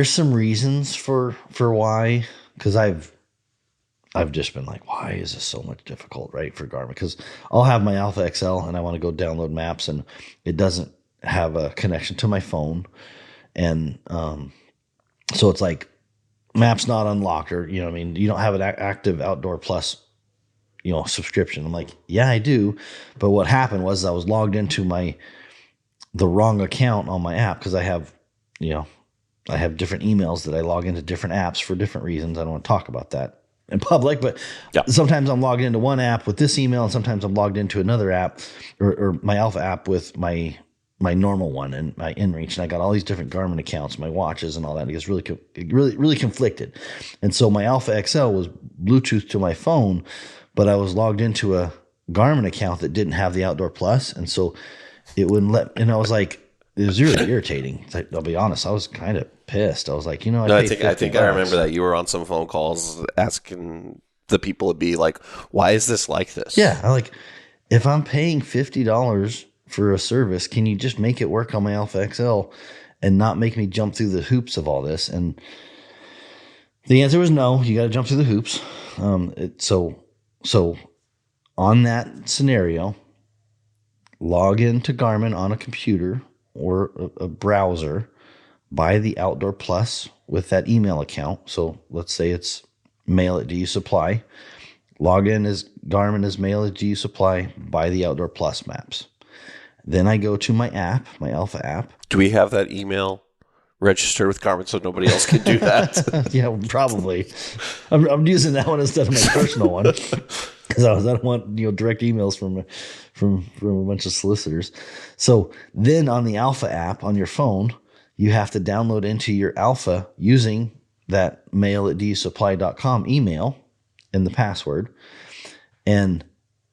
some reasons for why, because I've just been why is this so much difficult, right, for Garmin? Because I'll have my Alpha XL and I want to go download maps and it doesn't have a connection to my phone, and so it's maps not unlocked, or you don't have an active Outdoor Plus subscription. I'm yeah, I do, but what happened was I was logged into the wrong account on my app, because I have different emails that I log into different apps for different reasons. I don't want to talk about that in public, but sometimes I'm logged into one app with this email, and sometimes I'm logged into another app, or my Alpha app with my normal one and my InReach, and I got all these different Garmin accounts, my watches and all that. It gets really conflicted. And so my Alpha XL was Bluetooth to my phone, but I was logged into a Garmin account that didn't have the Outdoor Plus, and so it wouldn't let. And I was it was really irritating. I'll be honest, I was kind of pissed. I was I think I remember that you were on some phone calls asking the people to be why is this like this? Yeah, if I'm paying $50 for a service, can you just make it work on my Alpha XL and not make me jump through the hoops of all this? And the answer was no. You got to jump through the hoops. So on that scenario, log into Garmin on a computer or a browser, buy the Outdoor Plus with that email account. So let's say it's mail at DU Supply. Log in as Garmin as mail at DU Supply, buy the Outdoor Plus maps. Then I go to my app, my Alpha app. Do we have that email registered with Garmin so nobody else can do that? Yeah, probably. I'm using that one instead of my personal one, because I don't want direct emails from a bunch of solicitors. So then on the Alpha app on your phone, you have to download into your Alpha using that mail at dusupply.com email and the password, and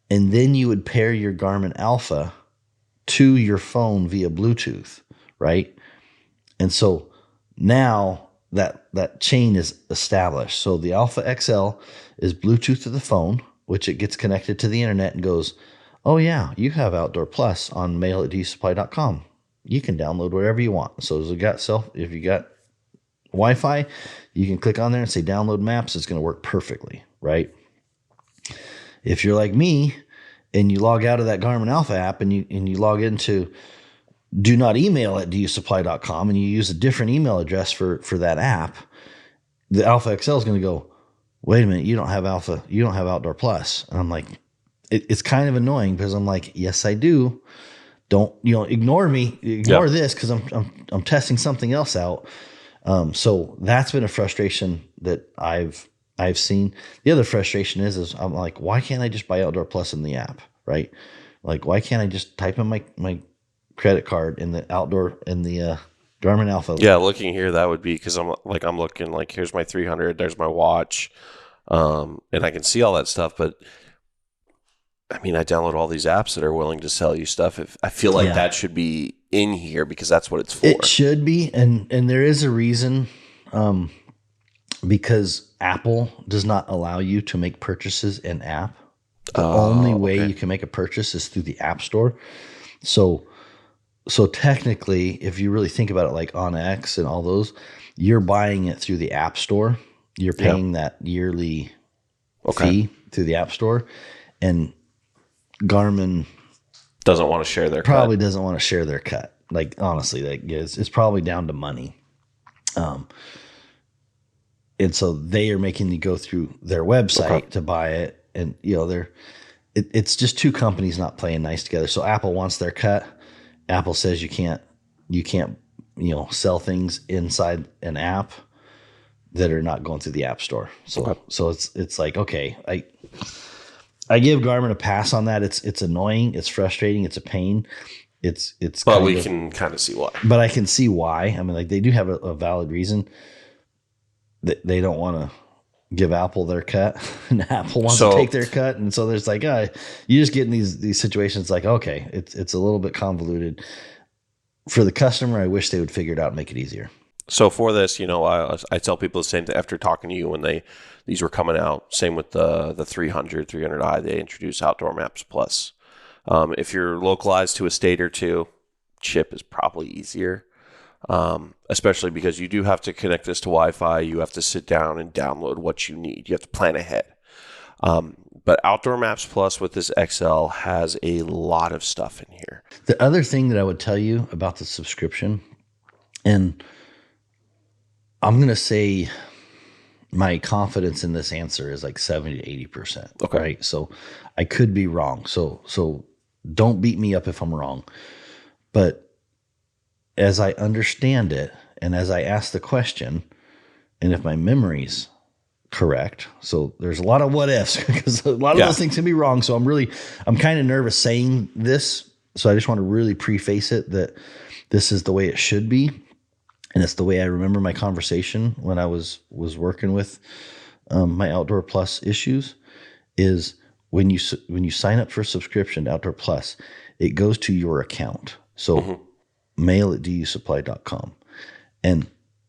then you would pair your Garmin Alpha to your phone via Bluetooth, right? And so now that chain is established. So the Alpha XL is Bluetooth to the phone, which it gets connected to the internet and goes, oh yeah, you have Outdoor Plus on mail at dsupply.com. You can download whatever you want. So if you got Wi-Fi, you can click on there and say download maps. It's going to work perfectly, right? If you're like me, and you log out of that Garmin Alpha app and you log into do not email at dusupply.com and you use a different email address for that app, the Alpha XL is going to go, wait a minute, you don't have Outdoor Plus. And I'm it's kind of annoying, because I'm yes, I do. Don't, ignore me, ignore this, because I'm testing something else out. So that's been a frustration that I've seen. The other frustration is I'm why can't I just buy Outdoor Plus in the app, right? Why can't I just type in my credit card in the Garmin Alpha? Yeah, looking here, that would be, because I'm looking here's my 300, there's my watch, and I can see all that stuff. But I download all these apps that are willing to sell you stuff. I feel that should be in here, because that's what it's for. It should be, and there is a reason. Because Apple does not allow you to make purchases in app. The only way you can make a purchase is through the App Store. So technically, if you really think about it, on X and all those, you're buying it through the App Store. You're paying that yearly fee through the App Store, and Garmin doesn't want to share their probably doesn't want to share their cut. Honestly, it's probably down to money. And so they are making you go through their website to buy it. And, it's just two companies not playing nice together. So Apple wants their cut. Apple says you can't, sell things inside an app. that are not going through the App Store. So Okay. so it's like, okay, I give Garmin a pass on that. It's annoying, it's frustrating, it's a pain. It's But kind we of, can kind of see why. but I can see why. I mean, like they do have a valid reason that they don't want to give Apple their cut, and Apple wants to So- take their cut, and so there's like, you just get in these situations like, okay, it's a little bit convoluted for the customer. I wish they would figure it out and make it easier. So for this, I tell people the same thing after talking to you when these were coming out. Same with the 300i, they introduced Outdoor Maps Plus. If you're localized to a state or two, chip is probably easier, especially because you do have to connect this to Wi-Fi. You have to sit down and download what you need. You have to plan ahead. But Outdoor Maps Plus with this XL has a lot of stuff in here. The other thing that I would tell you about the subscription, and I'm going to say my confidence in this answer is like 70 to 80%. Okay. Right. So I could be wrong. So don't beat me up if I'm wrong. But as I understand it, and as I ask the question, and if my memory's correct, so there's a lot of what ifs because a lot of those things can be wrong. So I'm kind of nervous saying this. So I just want to really preface it that this is the way it should be. And it's the way I remember my conversation when I was working with my Outdoor Plus issues, is when you sign up for a subscription to Outdoor Plus, it goes to your account. So mail@dusupply.com. And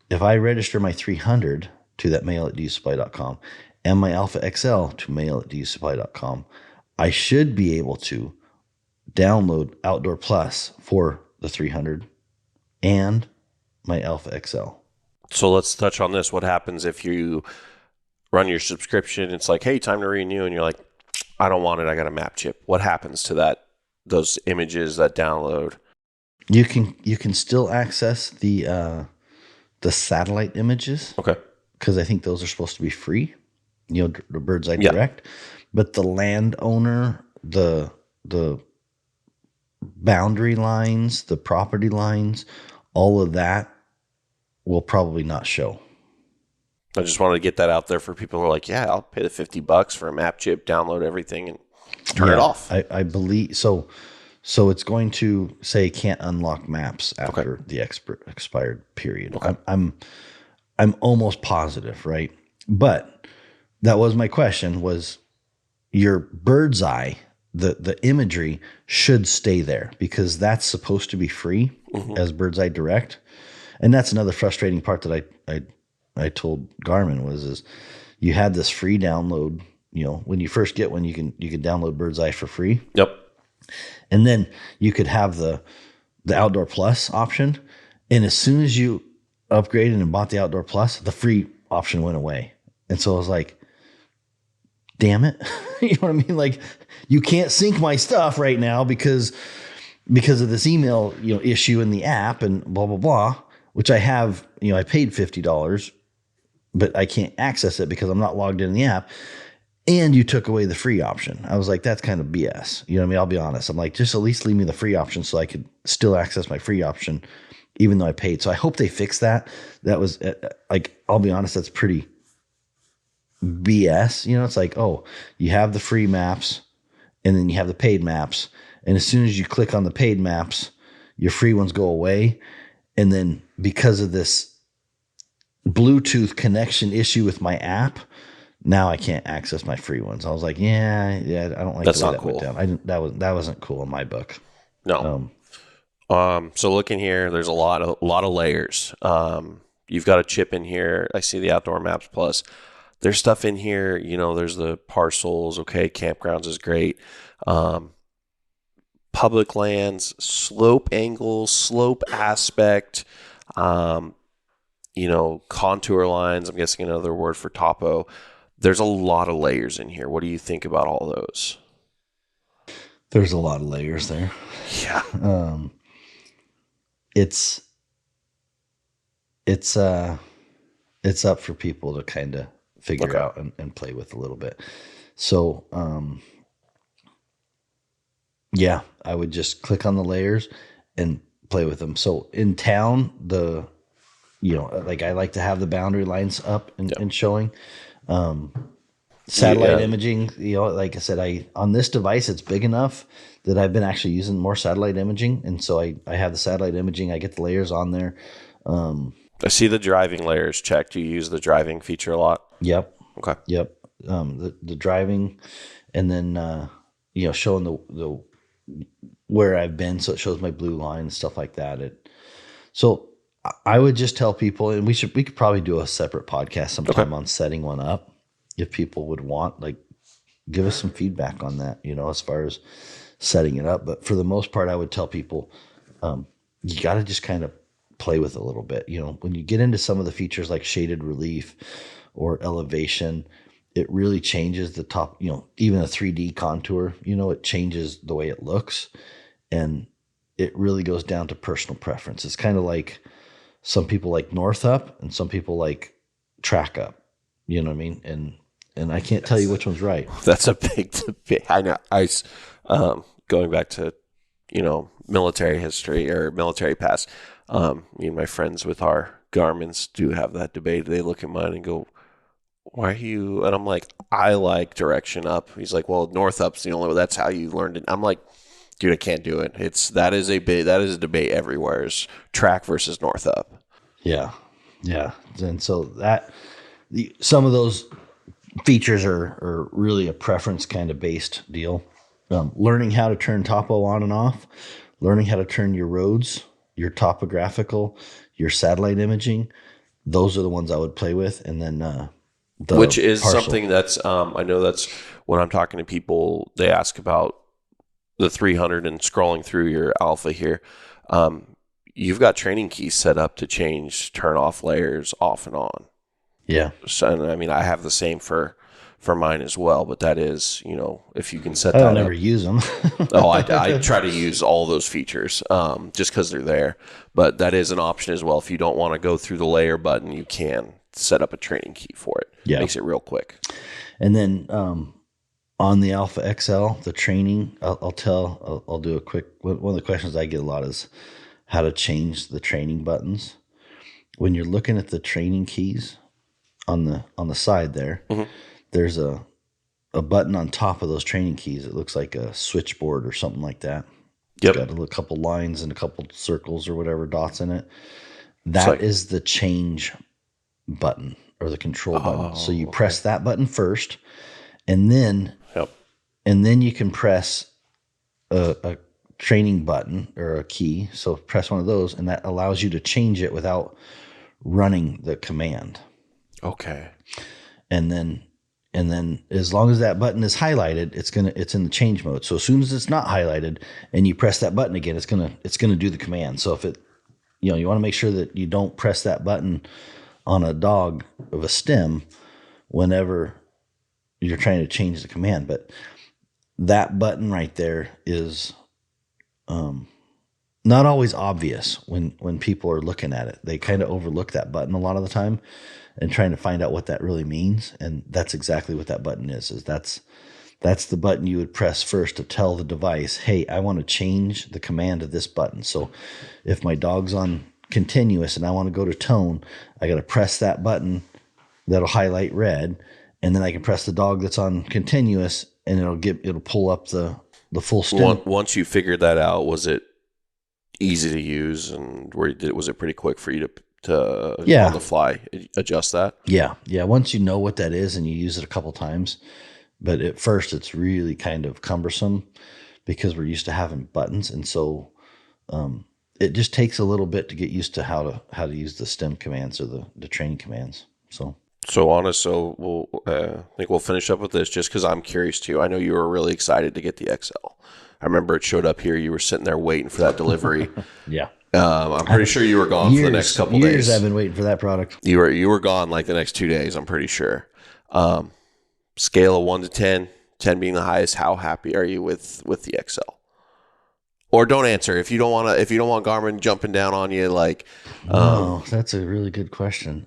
if I register my 300 to that mail@dusupply.com and my Alpha XL to mail@dusupply.com, I should be able to download Outdoor Plus for the 300 and my Alpha XL. So let's touch on this. What happens if you run your subscription? It's like, hey, time to renew, and you're like, I don't want it. I got a map chip. What happens to those images that download? You can still access the satellite images. Okay. Because I think those are supposed to be free. The Bird's Eye Direct, but the landowner, the boundary lines, the property lines, all of that will probably not show. I just wanted to get that out there for people who are like, yeah, I'll pay the $50 for a map chip, download everything, and turn it off. I believe so. So it's going to say can't unlock maps after the expired period. Okay. I'm almost positive, right? But that was my question: was your Bird's Eye, the imagery should stay there because that's supposed to be free as Bird's Eye Direct, and that's another frustrating part that I told Garmin is you had this free download. When you first get one, you can download Bird's Eye for free. Yep. And then you could have the Outdoor Plus option. And as soon as you upgraded and bought the Outdoor Plus, the free option went away. And so I was like, damn it. You know what I mean? Like, you can't sync my stuff right now because of this email, issue in the app and blah, blah, blah, which I have, I paid $50, but I can't access it because I'm not logged in the app. And you took away the free option. I was like, that's kind of BS. You know what I mean? I'll be honest. I'm like, just at least leave me the free option so I could still access my free option, even though I paid. So I hope they fix that. That was I'll be honest, that's pretty BS. It's like, oh, you have the free maps and then you have the paid maps. And as soon as you click on the paid maps, your free ones go away. And then because of this Bluetooth connection issue with my app, now I can't access my free ones. I was like, yeah, I don't like That's the way not that went cool. down. That wasn't cool in my book. No. So looking here, there's a lot of layers. You've got a chip in here. I see the Outdoor Maps Plus. There's stuff in here. There's the parcels. Okay, campgrounds is great. Public lands, slope angles, slope aspect. Contour lines. I'm guessing another word for topo. There's a lot of layers in here. What do you think about all those? There's a lot of layers there. Yeah. It's up for people to kind of figure out and play with a little bit. So, I would just click on the layers and play with them. So in town, the like I like to have the boundary lines up and showing. You- Satellite imaging, like I said, on this device, it's big enough that I've been actually using more satellite imaging. And so I have the satellite imaging, I get the layers on there. I see the driving layers checked. Do you use the driving feature a lot? Yep. Okay. Yep. The driving, and then, showing the where I've been. So it shows my blue line and stuff like that. So I would just tell people, and we could probably do a separate podcast sometime on setting one up if people would want, like, give us some feedback on that, as far as setting it up. But for the most part, I would tell people, you got to just kind of play with it a little bit. When you get into some of the features like shaded relief or elevation, it really changes the top, even a 3D contour, it changes the way it looks. And it really goes down to personal preference. It's kind of like some people like north up and some people like track up, you know what I mean? And I can't tell you which one's right. That's a big debate. I know. Going back to, military history or military past, me and my friends with our Garmins do have that debate. They look at mine and go, why are you? And I'm like, I like direction up. He's like, well, north up's the only way. That's how you learned it. I'm like, dude, I can't do it. That is a debate everywhere. Is track versus north up. Yeah. Yeah. And so some of those features are really a preference kind of based deal. Learning how to turn topo on and off, learning how to turn your roads, your topographical, your satellite imaging. Those are the ones I would play with. And then, which is partial. something that's, I know that's when I'm talking to people, they ask about the 300 and scrolling through your alpha here. You've got training keys set up to change turn off layers off and on. Yeah. So, and I mean, I have the same for mine as well, but that is, if you can set I that don't up. ever use them. I try to use all those features just because they're there. But that is an option as well. If you don't want to go through the layer button, you can set up a training key for it. Yeah. Makes it real quick. And then on the Alpha XL, the training, I'll do a quick, one of the questions I get a lot is how to change the training buttons. When you're looking at the training keys on the side there, there's a button on top of those training keys. It looks like a switchboard or something like that. Yep. It's got a couple lines and a couple circles or whatever dots in it. That is the change button or the control button. So you press that button first, and then you can press a training button or a key. So press one of those, and that allows you to change it without running the command. Okay. And then as long as that button is highlighted, it's in the change mode. So as soon as it's not highlighted and you press that button again, it's gonna do the command. So if you want to make sure that you don't press that button on a dog of a stem whenever you're trying to change the command. But that button right there is not always obvious when people are looking at it. They kind of overlook that button a lot of the time and trying to find out what that really means. And that's exactly what that button is that's the button you would press first to tell the device, hey, I want to change the command of this button. So if my dog's on continuous and I want to go to tone, I got to press that button that'll highlight red, and then I can press the dog that's on continuous and it'll pull up the full stem. Once you figured that out, was it easy to use, and was it pretty quick for you to on the fly adjust that? Yeah. Once you know what that is and you use it a couple times, but at first it's really kind of cumbersome because we're used to having buttons, and so it just takes a little bit to get used to how to use the stem commands or the training commands. So I think we'll finish up with this just because I'm curious too. I know you were really excited to get the XL. I remember it showed up here. You were sitting there waiting for that delivery. Yeah. I'm pretty sure you were gone for the next couple days. Years I've been waiting for that product. You were gone like the next 2 days, I'm pretty sure. Scale of 1 to 10, 10 being the highest, how happy are you with the XL? Or don't answer if you don't want Garmin jumping down on you. Like, that's a really good question.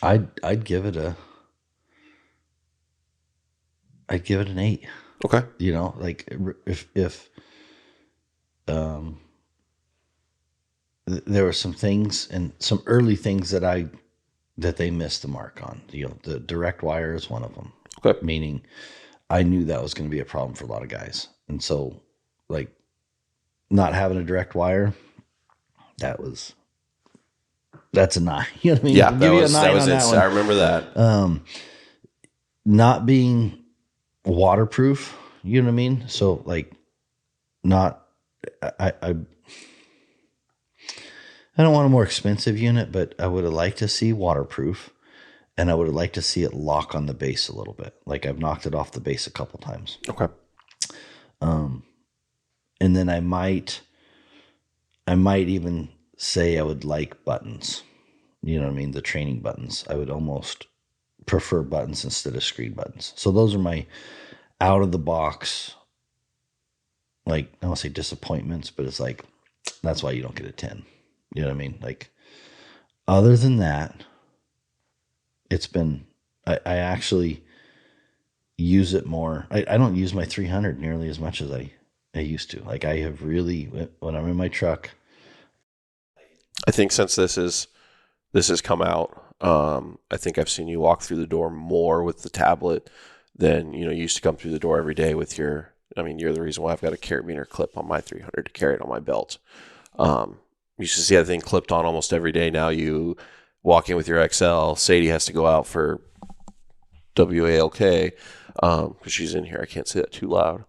I'd give it an 8. Okay. Like if there were some things and some early things that they missed the mark on. The direct wire is one of them. Okay. Meaning I knew that was going to be a problem for a lot of guys. And so like not having a direct wire, that's a 9. You know what I mean? Yeah, Give that you a was 9 on it. that one. I remember that. Not being waterproof, you know what I mean? So like I don't want a more expensive unit, but I would have liked to see waterproof, and I would have liked to see it lock on the base a little bit. Like I've knocked it off the base a couple times. Okay. And then I might even say I would like buttons. You know what I mean? The training buttons. I would almost prefer buttons instead of screen buttons. So those are my out of the box, like, I don't say disappointments, but it's like, that's why you don't get a 10. You know what I mean? Like, other than that, it's been, I actually use it more. I don't use my 300 nearly as much as I used to. Like, I have really, when I'm in my truck. I think since this has come out, I think I've seen you walk through the door more with the tablet than, you used to come through the door every day with you're the reason why I've got a carabiner clip on my 300 to carry it on my belt. Used to see that thing clipped on almost every day. Now you walk in with your XL. Sadie has to go out for WALK because she's in here. I can't say that too loud.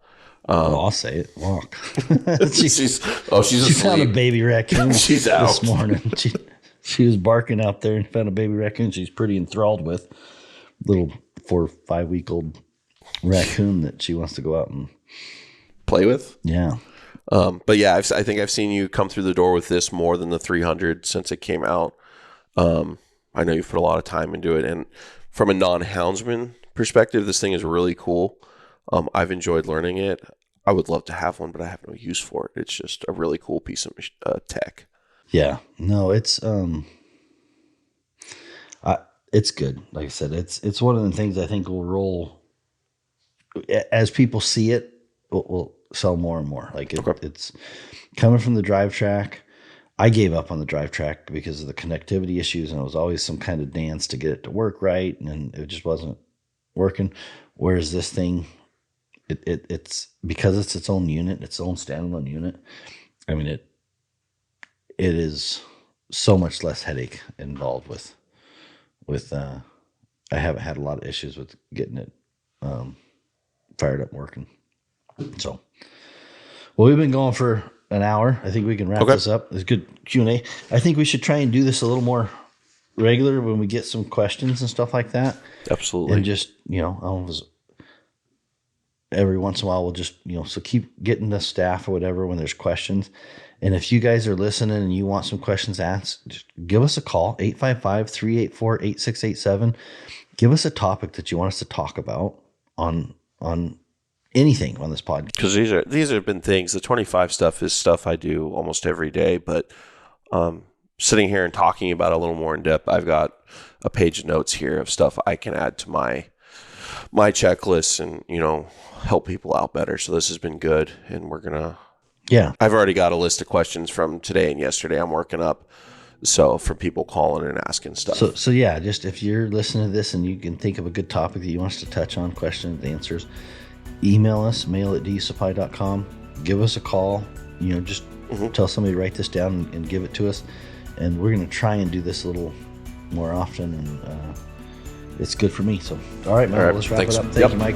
I'll say it. Walk. she's She asleep. found a baby raccoon. She's out this morning. She was barking out there and found a baby raccoon she's pretty enthralled with. Little 4 or 5 week old raccoon that she wants to go out and play with. Yeah. But yeah, I think I've seen you come through the door with this more than the 300 since it came out. I know you've put a lot of time into it, and from a non-houndsman perspective, this thing is really cool. I've enjoyed learning it. I would love to have one, but I have no use for it. It's just a really cool piece of tech. Yeah, no, it's good. Like I said, it's one of the things I think will roll as people see it. Will sell more and more. Like it's coming from the drive track. I gave up on the drive track because of the connectivity issues, and it was always some kind of dance to get it to work right, and it just wasn't working. Whereas this thing, it's because it's its own unit, its own standalone unit. I mean, it is so much less headache involved with. I haven't had a lot of issues with getting it fired up and working. So, well, we've been going for an hour. I think we can wrap this up. It's a good Q&A. I think we should try and do this a little more regular when we get some questions and stuff like that. Absolutely. And just, every once in a while we'll just, so keep getting the staff or whatever when there's questions. And if you guys are listening and you want some questions asked, just give us a call, 855-384-8687. Give us a topic that you want us to talk about on anything on this podcast. Because these have been things. The 25 stuff is stuff I do almost every day, but sitting here and talking about it a little more in depth, I've got a page of notes here of stuff I can add to my checklist and help people out better. So this has been good, and we're gonna. Yeah, I've already got a list of questions from today and yesterday I'm working up. So for people calling and asking stuff. So yeah, just if you're listening to this and you can think of a good topic that you want us to touch on, questions, answers, email us, mail@dusupply.com. Give us a call. Just tell somebody to write this down and give it to us. And we're going to try and do this a little more often. And it's good for me. So, all right, man. All right, let's wrap it up. Thank you, Mike.